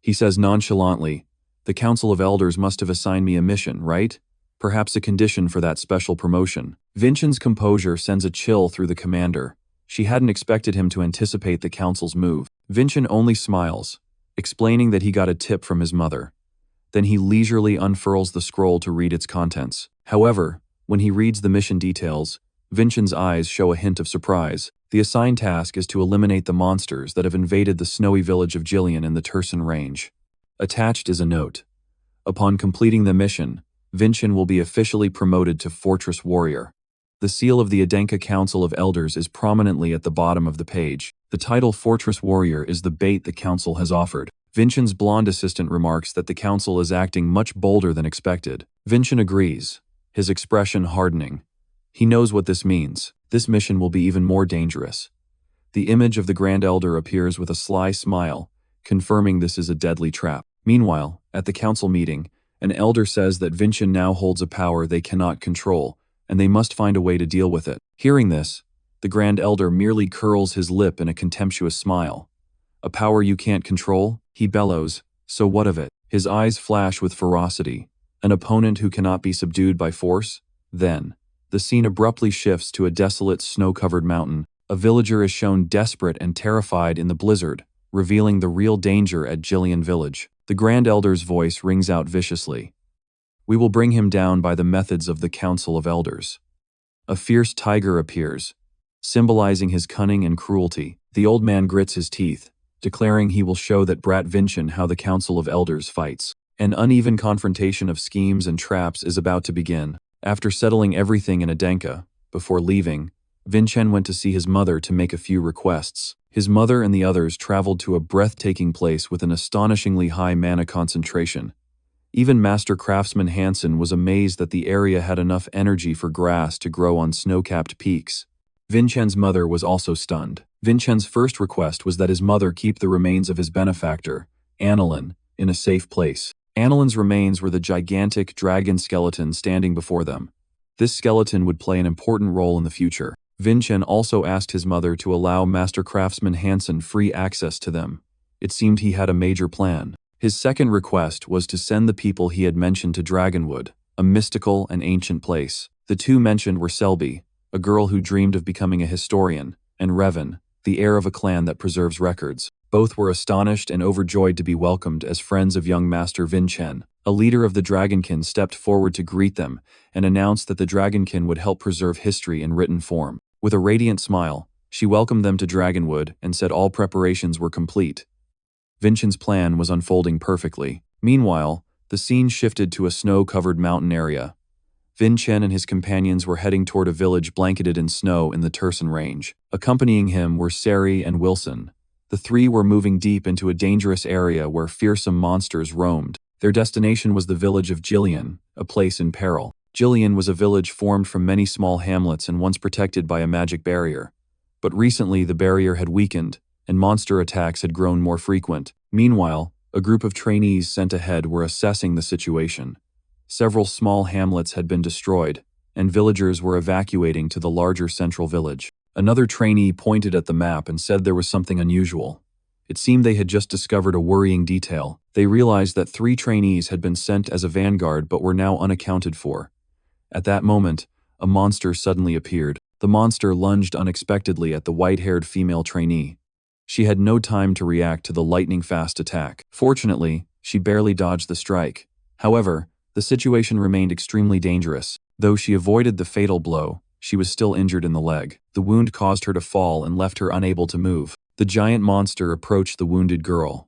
He says nonchalantly, the Council of Elders must have assigned me a mission, right? Perhaps a condition for that special promotion. Vincen's composure sends a chill through the commander. She hadn't expected him to anticipate the council's move. Vincen only smiles, explaining that he got a tip from his mother. Then he leisurely unfurls the scroll to read its contents. However, when he reads the mission details, Vincen's eyes show a hint of surprise. The assigned task is to eliminate the monsters that have invaded the snowy village of Jillian in the Tersan Range. Attached is a note. Upon completing the mission, Vincen will be officially promoted to Fortress Warrior. The seal of the Adenka Council of Elders is prominently at the bottom of the page. The title Fortress Warrior is the bait the council has offered. Vincen's blonde assistant remarks that the council is acting much bolder than expected. Vincen agrees, his expression hardening. He knows what this means. This mission will be even more dangerous. The image of the Grand Elder appears with a sly smile, confirming this is a deadly trap. Meanwhile, at the council meeting, an elder says that Vincen now holds a power they cannot control, and they must find a way to deal with it. Hearing this, the Grand Elder merely curls his lip in a contemptuous smile. A power you can't control? He bellows, so what of it? His eyes flash with ferocity. An opponent who cannot be subdued by force? Then, the scene abruptly shifts to a desolate, snow-covered mountain. A villager is shown desperate and terrified in the blizzard, revealing the real danger at Jillian Village. The Grand Elder's voice rings out viciously. We will bring him down by the methods of the Council of Elders. A fierce tiger appears, symbolizing his cunning and cruelty. The old man grits his teeth, declaring he will show that brat Vincen how the Council of Elders fights. An uneven confrontation of schemes and traps is about to begin. After settling everything in Adenka, before leaving, Vincen went to see his mother to make a few requests. His mother and the others traveled to a breathtaking place with an astonishingly high mana concentration. Even Master Craftsman Hansen was amazed that the area had enough energy for grass to grow on snow-capped peaks. Vincen's mother was also stunned. Vincen's first request was that his mother keep the remains of his benefactor, Annalyn, in a safe place. Annalyn's remains were the gigantic dragon skeleton standing before them. This skeleton would play an important role in the future. Vincen also asked his mother to allow Master Craftsman Hansen free access to them. It seemed he had a major plan. His second request was to send the people he had mentioned to Dragonwood, a mystical and ancient place. The two mentioned were Selby, a girl who dreamed of becoming a historian, and Revan, the heir of a clan that preserves records. Both were astonished and overjoyed to be welcomed as friends of young Master Vincen. A leader of the Dragonkin stepped forward to greet them and announced that the Dragonkin would help preserve history in written form. With a radiant smile, she welcomed them to Dragonwood and said all preparations were complete. Vincen's plan was unfolding perfectly. Meanwhile, the scene shifted to a snow-covered mountain area. Vincen and his companions were heading toward a village blanketed in snow in the Tersan Range. Accompanying him were Sari and Wilson. The three were moving deep into a dangerous area where fearsome monsters roamed. Their destination was the village of Jillian, a place in peril. Jillian was a village formed from many small hamlets and once protected by a magic barrier. But recently the barrier had weakened, and monster attacks had grown more frequent. Meanwhile, a group of trainees sent ahead were assessing the situation. Several small hamlets had been destroyed, and villagers were evacuating to the larger central village. Another trainee pointed at the map and said there was something unusual. It seemed they had just discovered a worrying detail. They realized that 3 trainees had been sent as a vanguard but were now unaccounted for. At that moment, a monster suddenly appeared. The monster lunged unexpectedly at the white-haired female trainee. She had no time to react to the lightning-fast attack. Fortunately, she barely dodged the strike. However, the situation remained extremely dangerous. Though she avoided the fatal blow, she was still injured in the leg. The wound caused her to fall and left her unable to move. The giant monster approached the wounded girl.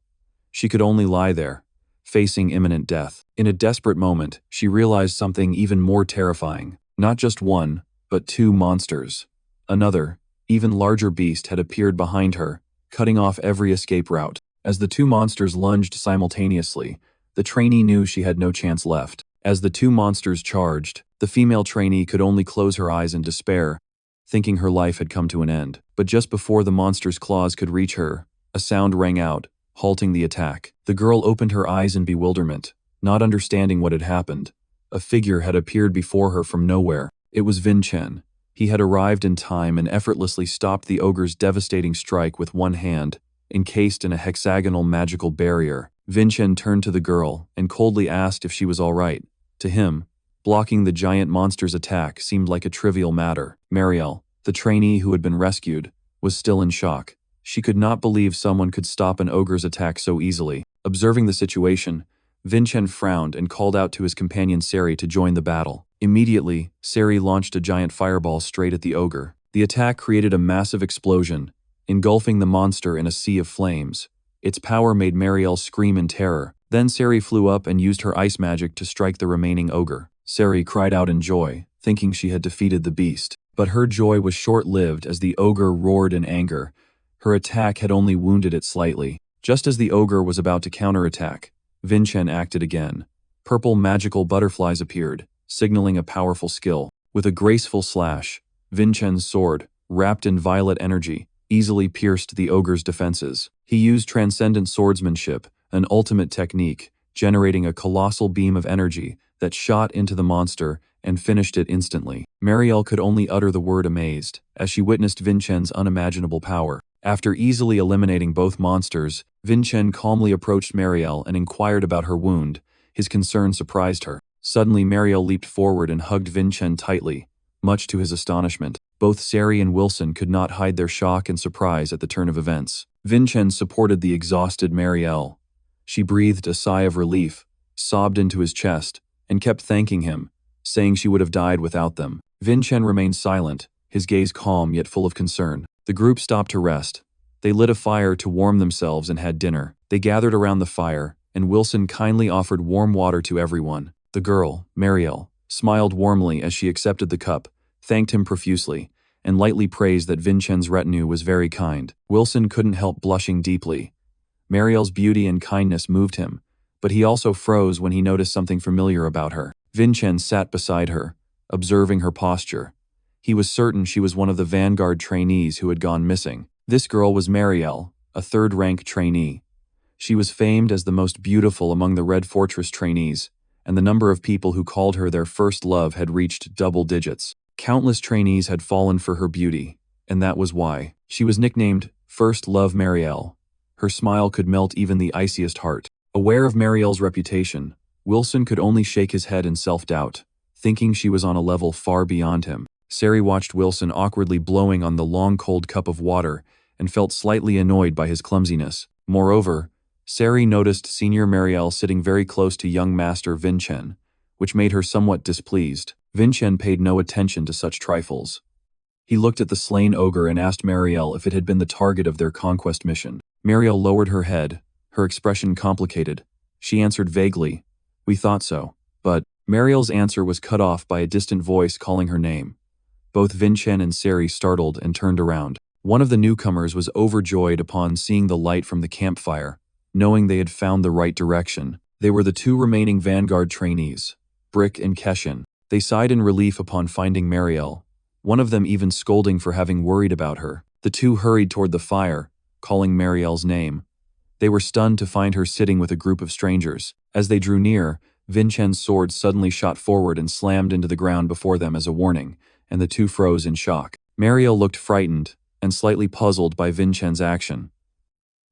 She could only lie there, facing imminent death. In a desperate moment, she realized something even more terrifying. Not just one, but two monsters. Another, even larger beast had appeared behind her, cutting off every escape route. As the two monsters lunged simultaneously, the trainee knew she had no chance left. As the two monsters charged, the female trainee could only close her eyes in despair, thinking her life had come to an end. But just before the monster's claws could reach her, a sound rang out, halting the attack. The girl opened her eyes in bewilderment, not understanding what had happened. A figure had appeared before her from nowhere. It was Vincen. He had arrived in time and effortlessly stopped the ogre's devastating strike with one hand, encased in a hexagonal magical barrier. Vincen turned to the girl and coldly asked if she was all right. To him, blocking the giant monster's attack seemed like a trivial matter. Marielle, the trainee who had been rescued, was still in shock. She could not believe someone could stop an ogre's attack so easily. Observing the situation, Vincen frowned and called out to his companion Sari to join the battle. Immediately, Sari launched a giant fireball straight at the ogre. The attack created a massive explosion, engulfing the monster in a sea of flames. Its power made Marielle scream in terror. Then Sari flew up and used her ice magic to strike the remaining ogre. Sari cried out in joy, thinking she had defeated the beast. But her joy was short-lived as the ogre roared in anger. Her attack had only wounded it slightly. Just as the ogre was about to counterattack, Vincen acted again. Purple magical butterflies appeared, signaling a powerful skill. With a graceful slash, Vincen's sword, wrapped in violet energy, easily pierced the ogre's defenses. He used transcendent swordsmanship, an ultimate technique, generating a colossal beam of energy that shot into the monster and finished it instantly. Marielle could only utter the word amazed as she witnessed Vincen's unimaginable power. After easily eliminating both monsters, Vincen calmly approached Marielle and inquired about her wound. His concern surprised her. Suddenly, Marielle leaped forward and hugged Vincen tightly. Much to his astonishment, both Sari and Wilson could not hide their shock and surprise at the turn of events. Vincen supported the exhausted Marielle. She breathed a sigh of relief, sobbed into his chest, and kept thanking him, saying she would have died without them. Vincen remained silent, his gaze calm yet full of concern. The group stopped to rest. They lit a fire to warm themselves and had dinner. They gathered around the fire, and Wilson kindly offered warm water to everyone. The girl, Marielle, smiled warmly as she accepted the cup, thanked him profusely, and lightly praised that Vincen's retinue was very kind. Wilson couldn't help blushing deeply. Marielle's beauty and kindness moved him, but he also froze when he noticed something familiar about her. Vincen sat beside her, observing her posture. He was certain she was one of the Vanguard trainees who had gone missing. This girl was Marielle, a third-rank trainee. She was famed as the most beautiful among the Red Fortress trainees, and the number of people who called her their first love had reached double digits. Countless trainees had fallen for her beauty, and that was why. She was nicknamed First Love Marielle. Her smile could melt even the iciest heart. Aware of Marielle's reputation, Wilson could only shake his head in self-doubt, thinking she was on a level far beyond him. Sari watched Wilson awkwardly blowing on the long cold cup of water and felt slightly annoyed by his clumsiness. Moreover, Sari noticed Senior Marielle sitting very close to young Master Vincen, which made her somewhat displeased. Vincen paid no attention to such trifles. He looked at the slain ogre and asked Marielle if it had been the target of their conquest mission. Marielle lowered her head, her expression complicated. She answered vaguely, "We thought so." But Marielle's answer was cut off by a distant voice calling her name. Both Vincen and Sari startled and turned around. One of the newcomers was overjoyed upon seeing the light from the campfire, knowing they had found the right direction. They were the two remaining Vanguard trainees, Brick and Keshin. They sighed in relief upon finding Marielle, one of them even scolding for having worried about her. The two hurried toward the fire, calling Marielle's name. They were stunned to find her sitting with a group of strangers. As they drew near, Vincen's sword suddenly shot forward and slammed into the ground before them as a warning, and the two froze in shock. Marielle looked frightened and slightly puzzled by Vincen's action.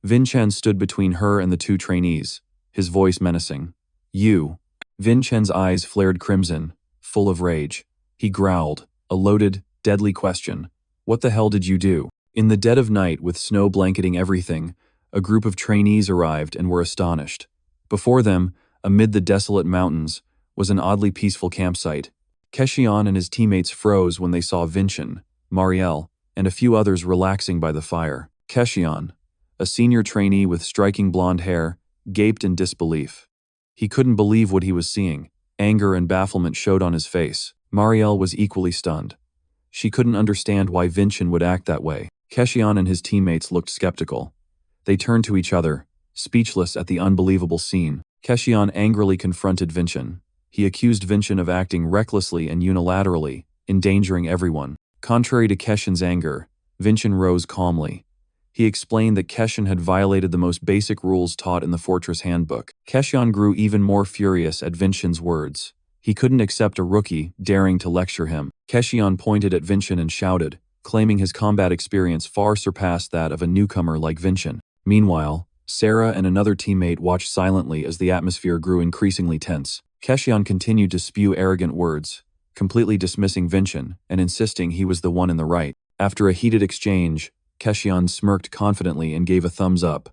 Vincen stood between her and the two trainees, his voice menacing. "You." Vincen's eyes flared crimson, full of rage. He growled, a loaded, deadly question. What the hell did you do? In the dead of night, with snow blanketing everything, a group of trainees arrived and were astonished. Before them, amid the desolate mountains, was an oddly peaceful campsite. Keshion and his teammates froze when they saw Vincen, Marielle, and a few others relaxing by the fire. Keshion, a senior trainee with striking blonde hair, gaped in disbelief. He couldn't believe what he was seeing. Anger and bafflement showed on his face. Marielle was equally stunned. She couldn't understand why Vincen would act that way. Keshion and his teammates looked skeptical. They turned to each other, speechless at the unbelievable scene. Keshion angrily confronted Vincen. He accused Vincen of acting recklessly and unilaterally, endangering everyone. Contrary to Keshin's anger, Vincen rose calmly. He explained that Keshion had violated the most basic rules taught in the Fortress Handbook. Keshion grew even more furious at Vincen's words. He couldn't accept a rookie daring to lecture him. Keshion pointed at Vincen and shouted, claiming his combat experience far surpassed that of a newcomer like Vincen. Meanwhile, Sarah and another teammate watched silently as the atmosphere grew increasingly tense. Keshion continued to spew arrogant words, completely dismissing Vincen and insisting he was the one in the right. After a heated exchange, Keshion smirked confidently and gave a thumbs up.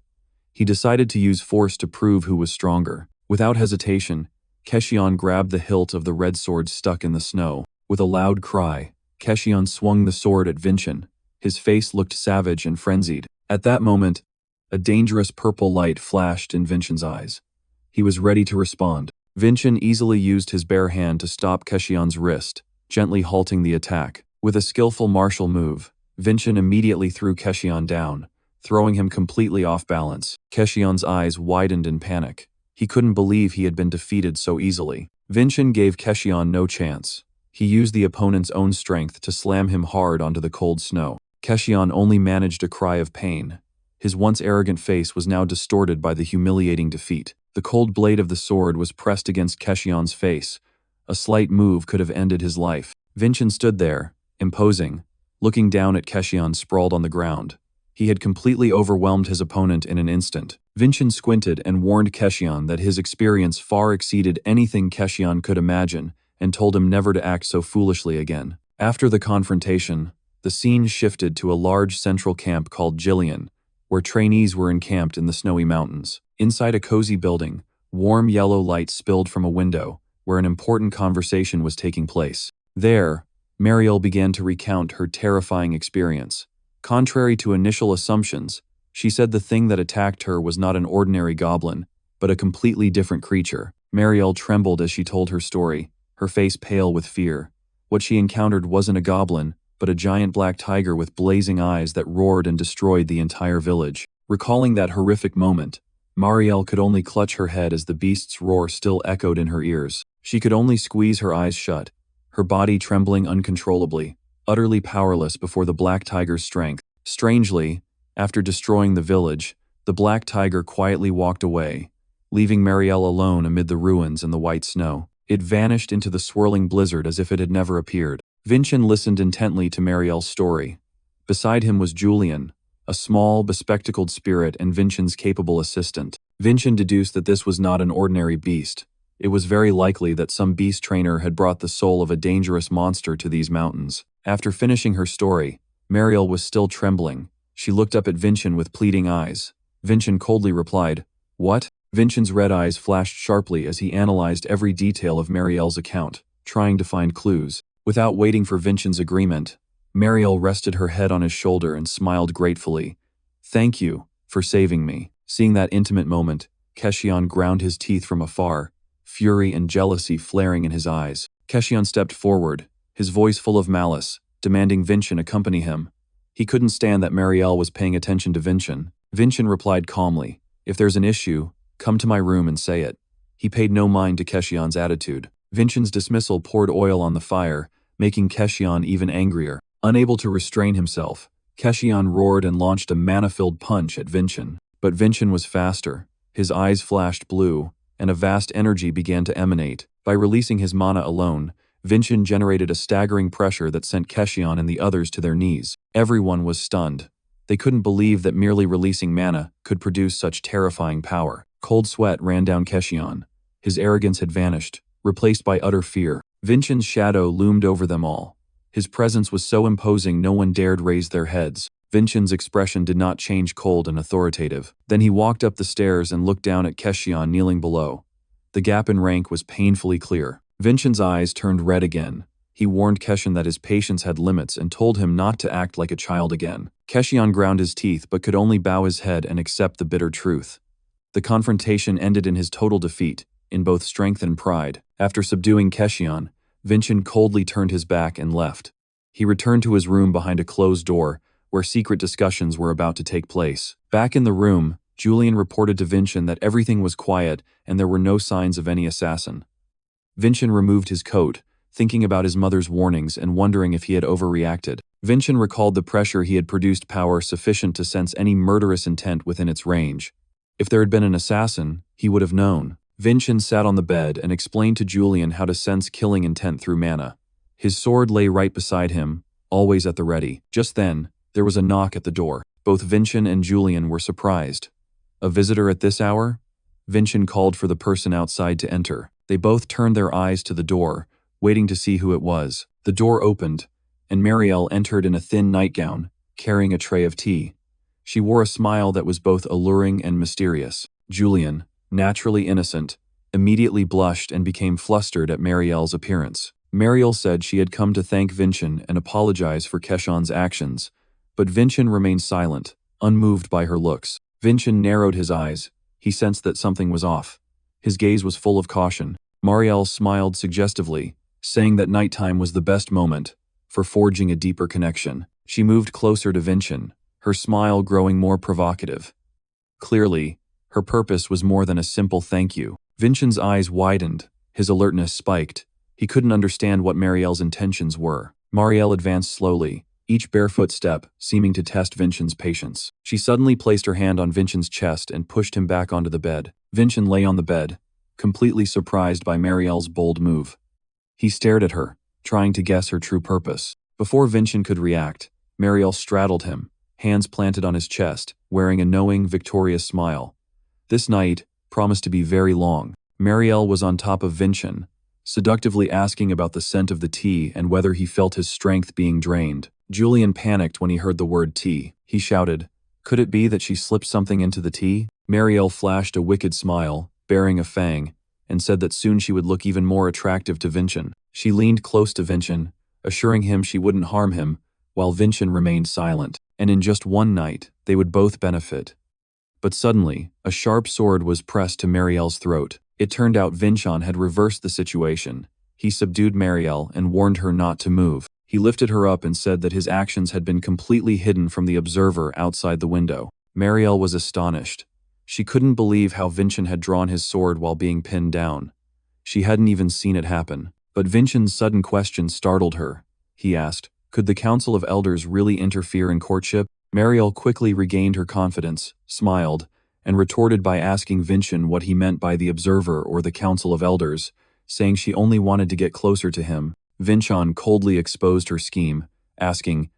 He decided to use force to prove who was stronger. Without hesitation, Keshion grabbed the hilt of the red sword stuck in the snow. With a loud cry, Keshion swung the sword at Vincen. His face looked savage and frenzied. At that moment, a dangerous purple light flashed in Vincen's eyes. He was ready to respond. Vincen easily used his bare hand to stop Keshion's wrist, gently halting the attack. With a skillful martial move, Vincen immediately threw Keshion down, throwing him completely off balance. Keshion's eyes widened in panic. He couldn't believe he had been defeated so easily. Vincen gave Keshion no chance. He used the opponent's own strength to slam him hard onto the cold snow. Keshion only managed a cry of pain. His once arrogant face was now distorted by the humiliating defeat. The cold blade of the sword was pressed against Keshion's face. A slight move could have ended his life. Vincen stood there, imposing, looking down at Keshion sprawled on the ground. He had completely overwhelmed his opponent in an instant. Vincen squinted and warned Keshion that his experience far exceeded anything Keshion could imagine and told him never to act so foolishly again. After the confrontation, the scene shifted to a large central camp called Jillian, where trainees were encamped in the snowy mountains. Inside a cozy building, warm yellow light spilled from a window, where an important conversation was taking place. There, Marielle began to recount her terrifying experience. Contrary to initial assumptions, she said the thing that attacked her was not an ordinary goblin, but a completely different creature. Marielle trembled as she told her story, her face pale with fear. What she encountered wasn't a goblin, but a giant black tiger with blazing eyes that roared and destroyed the entire village. Recalling that horrific moment, Marielle could only clutch her head as the beast's roar still echoed in her ears. She could only squeeze her eyes shut, her body trembling uncontrollably, utterly powerless before the black tiger's strength. Strangely, after destroying the village, the black tiger quietly walked away, leaving Marielle alone amid the ruins and the white snow. It vanished into the swirling blizzard as if it had never appeared. Vincen listened intently to Marielle's story. Beside him was Julian, a small, bespectacled spirit and Vincen's capable assistant. Vincen deduced that this was not an ordinary beast. It was very likely that some beast trainer had brought the soul of a dangerous monster to these mountains. After finishing her story, Marielle was still trembling. She looked up at Vincen with pleading eyes. Vincen coldly replied, "What?" Vincen's red eyes flashed sharply as he analyzed every detail of Marielle's account, trying to find clues. Without waiting for Vincen's agreement, Marielle rested her head on his shoulder and smiled gratefully. "Thank you for saving me." Seeing that intimate moment, Keshion ground his teeth from afar, fury and jealousy flaring in his eyes. Keshion stepped forward, his voice full of malice, demanding Vincen accompany him. He couldn't stand that Marielle was paying attention to Vincen. Vincen replied calmly, "If there's an issue, come to my room and say it." He paid no mind to Keshion's attitude. Vincen's dismissal poured oil on the fire, making Keshion even angrier. Unable to restrain himself, Keshion roared and launched a mana-filled punch at Vincen. But Vincen was faster. His eyes flashed blue, and a vast energy began to emanate. By releasing his mana alone, Vincen generated a staggering pressure that sent Keshion and the others to their knees. Everyone was stunned. They couldn't believe that merely releasing mana could produce such terrifying power. Cold sweat ran down Keshion. His arrogance had vanished, replaced by utter fear. Vincen's shadow loomed over them all. His presence was so imposing no one dared raise their heads. Vincen's expression did not change, cold and authoritative. Then he walked up the stairs and looked down at Keshion kneeling below. The gap in rank was painfully clear. Vincen's eyes turned red again. He warned Keshion that his patience had limits and told him not to act like a child again. Keshion ground his teeth but could only bow his head and accept the bitter truth. The confrontation ended in his total defeat, in both strength and pride. After subduing Keshion, Vincen coldly turned his back and left. He returned to his room behind a closed door, where secret discussions were about to take place. Back in the room, Julian reported to Vincen that everything was quiet and there were no signs of any assassin. Vincen removed his coat, thinking about his mother's warnings and wondering if he had overreacted. Vincen recalled the pressure he had produced, power sufficient to sense any murderous intent within its range. If there had been an assassin, he would have known. Vincen sat on the bed and explained to Julian how to sense killing intent through mana. His sword lay right beside him, always at the ready. Just then, there was a knock at the door. Both Vincen and Julian were surprised. A visitor at this hour? Vincen called for the person outside to enter. They both turned their eyes to the door, waiting to see who it was. The door opened, and Marielle entered in a thin nightgown, carrying a tray of tea. She wore a smile that was both alluring and mysterious. Julian, naturally innocent, immediately blushed and became flustered at Marielle's appearance. Marielle said she had come to thank Vincen and apologize for Keshion's actions, but Vincen remained silent, unmoved by her looks. Vincen narrowed his eyes. He sensed that something was off. His gaze was full of caution. Marielle smiled suggestively, saying that nighttime was the best moment for forging a deeper connection. She moved closer to Vincen, her smile growing more provocative. Clearly, her purpose was more than a simple thank you. Vincen's eyes widened, his alertness spiked. He couldn't understand what Marielle's intentions were. Marielle advanced slowly, each barefoot step seeming to test Vincen's patience. She suddenly placed her hand on Vincen's chest and pushed him back onto the bed. Vincen lay on the bed, completely surprised by Marielle's bold move. He stared at her, trying to guess her true purpose. Before Vincen could react, Marielle straddled him, hands planted on his chest, wearing a knowing, victorious smile. This night promised to be very long. Marielle was on top of Vincen, seductively asking about the scent of the tea and whether he felt his strength being drained. Julian panicked when he heard the word tea. He shouted, "Could it be that she slipped something into the tea?" Marielle flashed a wicked smile, bearing a fang, and said that soon she would look even more attractive to Vincen. She leaned close to Vincen, assuring him she wouldn't harm him, while Vincen remained silent. And in just one night, they would both benefit. But suddenly, a sharp sword was pressed to Marielle's throat. It turned out Vincen had reversed the situation. He subdued Marielle and warned her not to move. He lifted her up and said that his actions had been completely hidden from the observer outside the window. Marielle was astonished. She couldn't believe how Vincen had drawn his sword while being pinned down. She hadn't even seen it happen. But Vincen's sudden question startled her. He asked, "Could the Council of Elders really interfere in courtship?" Marielle quickly regained her confidence, smiled, and retorted by asking Vincen what he meant by the Observer or the Council of Elders, saying she only wanted to get closer to him. Vincen coldly exposed her scheme, asking,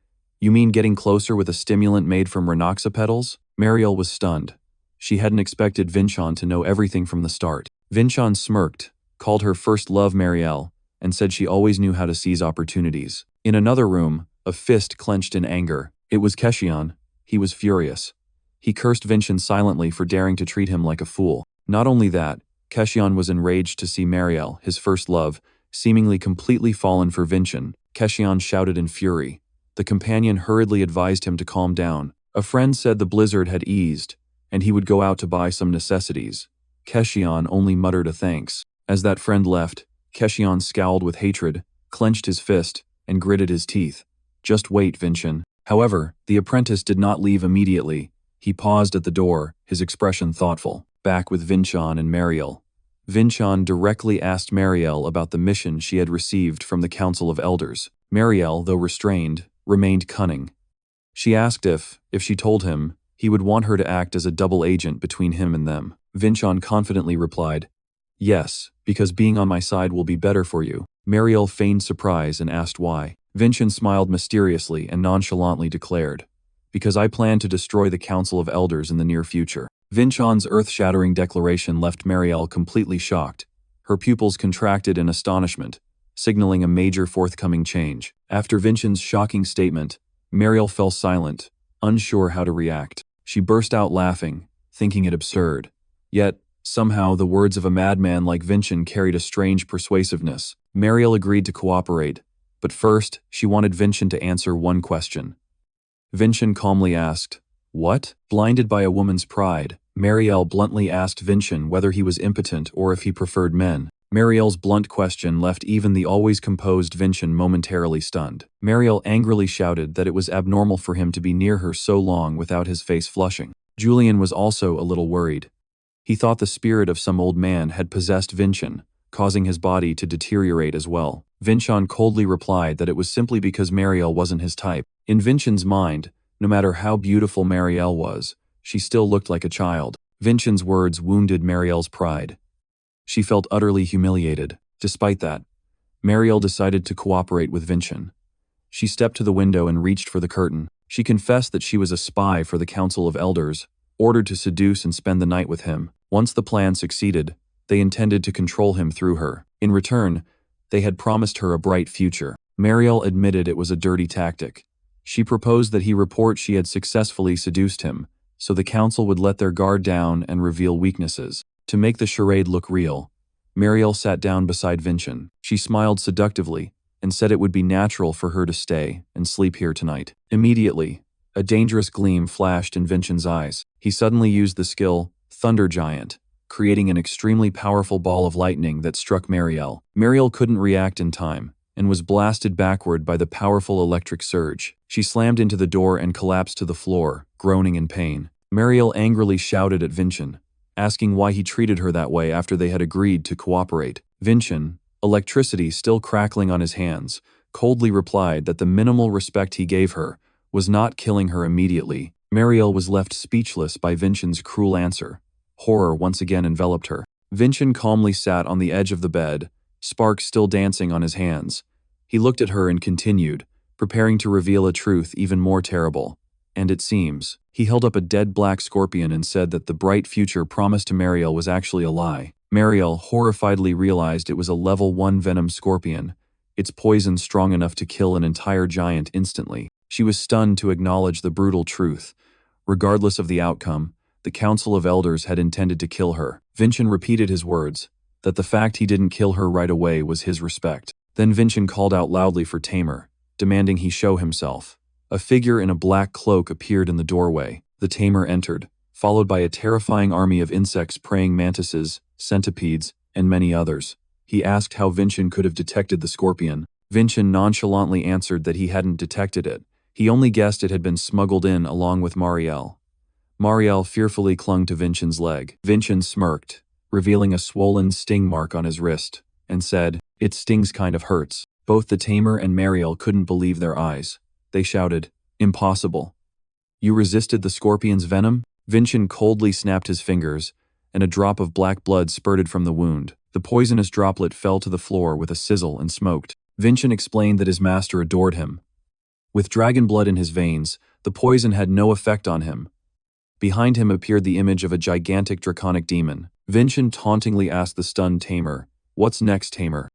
"You mean getting closer with a stimulant made from Renoxa petals?" Marielle was stunned. She hadn't expected Vincen to know everything from the start. Vincen smirked, called her first love Marielle, and said she always knew how to seize opportunities. In another room, a fist clenched in anger. It was Keshion. He was furious. He cursed Vincen silently for daring to treat him like a fool. Not only that, Keshion was enraged to see Marielle, his first love, seemingly completely fallen for Vincen. Keshion shouted in fury. The companion hurriedly advised him to calm down. A friend said the blizzard had eased, and he would go out to buy some necessities. Keshion only muttered a thanks. As that friend left, Keshion scowled with hatred, clenched his fist, and gritted his teeth. "Just wait, Vincen." However, the apprentice did not leave immediately. He paused at the door, his expression thoughtful. Back with Vincen and Marielle. Vincen directly asked Marielle about the mission she had received from the Council of Elders. Marielle, though restrained, remained cunning. She asked if she told him, he would want her to act as a double agent between him and them. Vincen confidently replied, "Yes, because being on my side will be better for you." Marielle feigned surprise and asked why. Vincen smiled mysteriously and nonchalantly declared, "Because I plan to destroy the Council of Elders in the near future." Vincen's earth-shattering declaration left Marielle completely shocked. Her pupils contracted in astonishment. signaling a major forthcoming change. After Vincen's shocking statement, Mariel fell silent, unsure how to react. She burst out laughing, thinking it absurd. Yet, somehow the words of a madman like Vincen carried a strange persuasiveness. Mariel agreed to cooperate, but first she wanted Vincen to answer one question. Vincen calmly asked, "What?" Blinded by a woman's pride, Mariel bluntly asked Vincen whether he was impotent or if he preferred men. Mariel's blunt question left even the always composed Vincen momentarily stunned. Mariel angrily shouted that it was abnormal for him to be near her so long without his face flushing. Julian was also a little worried. He thought the spirit of some old man had possessed Vincen, causing his body to deteriorate as well. Vincen coldly replied that it was simply because Mariel wasn't his type. In Vincen's mind, no matter how beautiful Mariel was, she still looked like a child. Vincen's words wounded Mariel's pride. She felt utterly humiliated. Despite that, Mariel decided to cooperate with Vincen. She stepped to the window and reached for the curtain. She confessed that she was a spy for the Council of Elders, ordered to seduce and spend the night with him. Once the plan succeeded, they intended to control him through her. In return, they had promised her a bright future. Mariel admitted it was a dirty tactic. She proposed that he report she had successfully seduced him, so the council would let their guard down and reveal weaknesses. To make the charade look real, Mariel sat down beside Vincen. She smiled seductively and said it would be natural for her to stay and sleep here tonight. Immediately, a dangerous gleam flashed in Vincen's eyes. He suddenly used the skill, Thunder Giant, creating an extremely powerful ball of lightning that struck Mariel. Mariel couldn't react in time and was blasted backward by the powerful electric surge. She slammed into the door and collapsed to the floor, groaning in pain. Mariel angrily shouted at Vincen, asking why he treated her that way after they had agreed to cooperate. Vincen, electricity still crackling on his hands, coldly replied that the minimal respect he gave her was not killing her immediately. Mariel was left speechless by Vincen's cruel answer. Horror once again enveloped her. Vincen calmly sat on the edge of the bed, sparks still dancing on his hands. He looked at her and continued, preparing to reveal a truth even more terrible. And it seems, he held up a dead black scorpion and said that the bright future promised to Mariel was actually a lie. Mariel horrifiedly realized it was a level 1 venom scorpion, its poison strong enough to kill an entire giant instantly. She was stunned to acknowledge the brutal truth. Regardless of the outcome, the Council of Elders had intended to kill her. Vincen repeated his words, that the fact he didn't kill her right away was his respect. Then Vincen called out loudly for Tamer, demanding he show himself. A figure in a black cloak appeared in the doorway. The Tamer entered, followed by a terrifying army of insects, praying mantises, centipedes, and many others. He asked how Vincen could have detected the scorpion. Vincen nonchalantly answered that he hadn't detected it. He only guessed it had been smuggled in along with Mariel. Mariel fearfully clung to Vincen's leg. Vincen smirked, revealing a swollen sting mark on his wrist, and said, "It stings kind of hurts." Both the Tamer and Mariel couldn't believe their eyes. They shouted, "Impossible. You resisted the scorpion's venom?" Vincen coldly snapped his fingers, and a drop of black blood spurted from the wound. The poisonous droplet fell to the floor with a sizzle and smoked. Vincen explained that his master adored him. With dragon blood in his veins, the poison had no effect on him. Behind him appeared the image of a gigantic draconic demon. Vincen tauntingly asked the stunned Tamer, "What's next, Tamer?"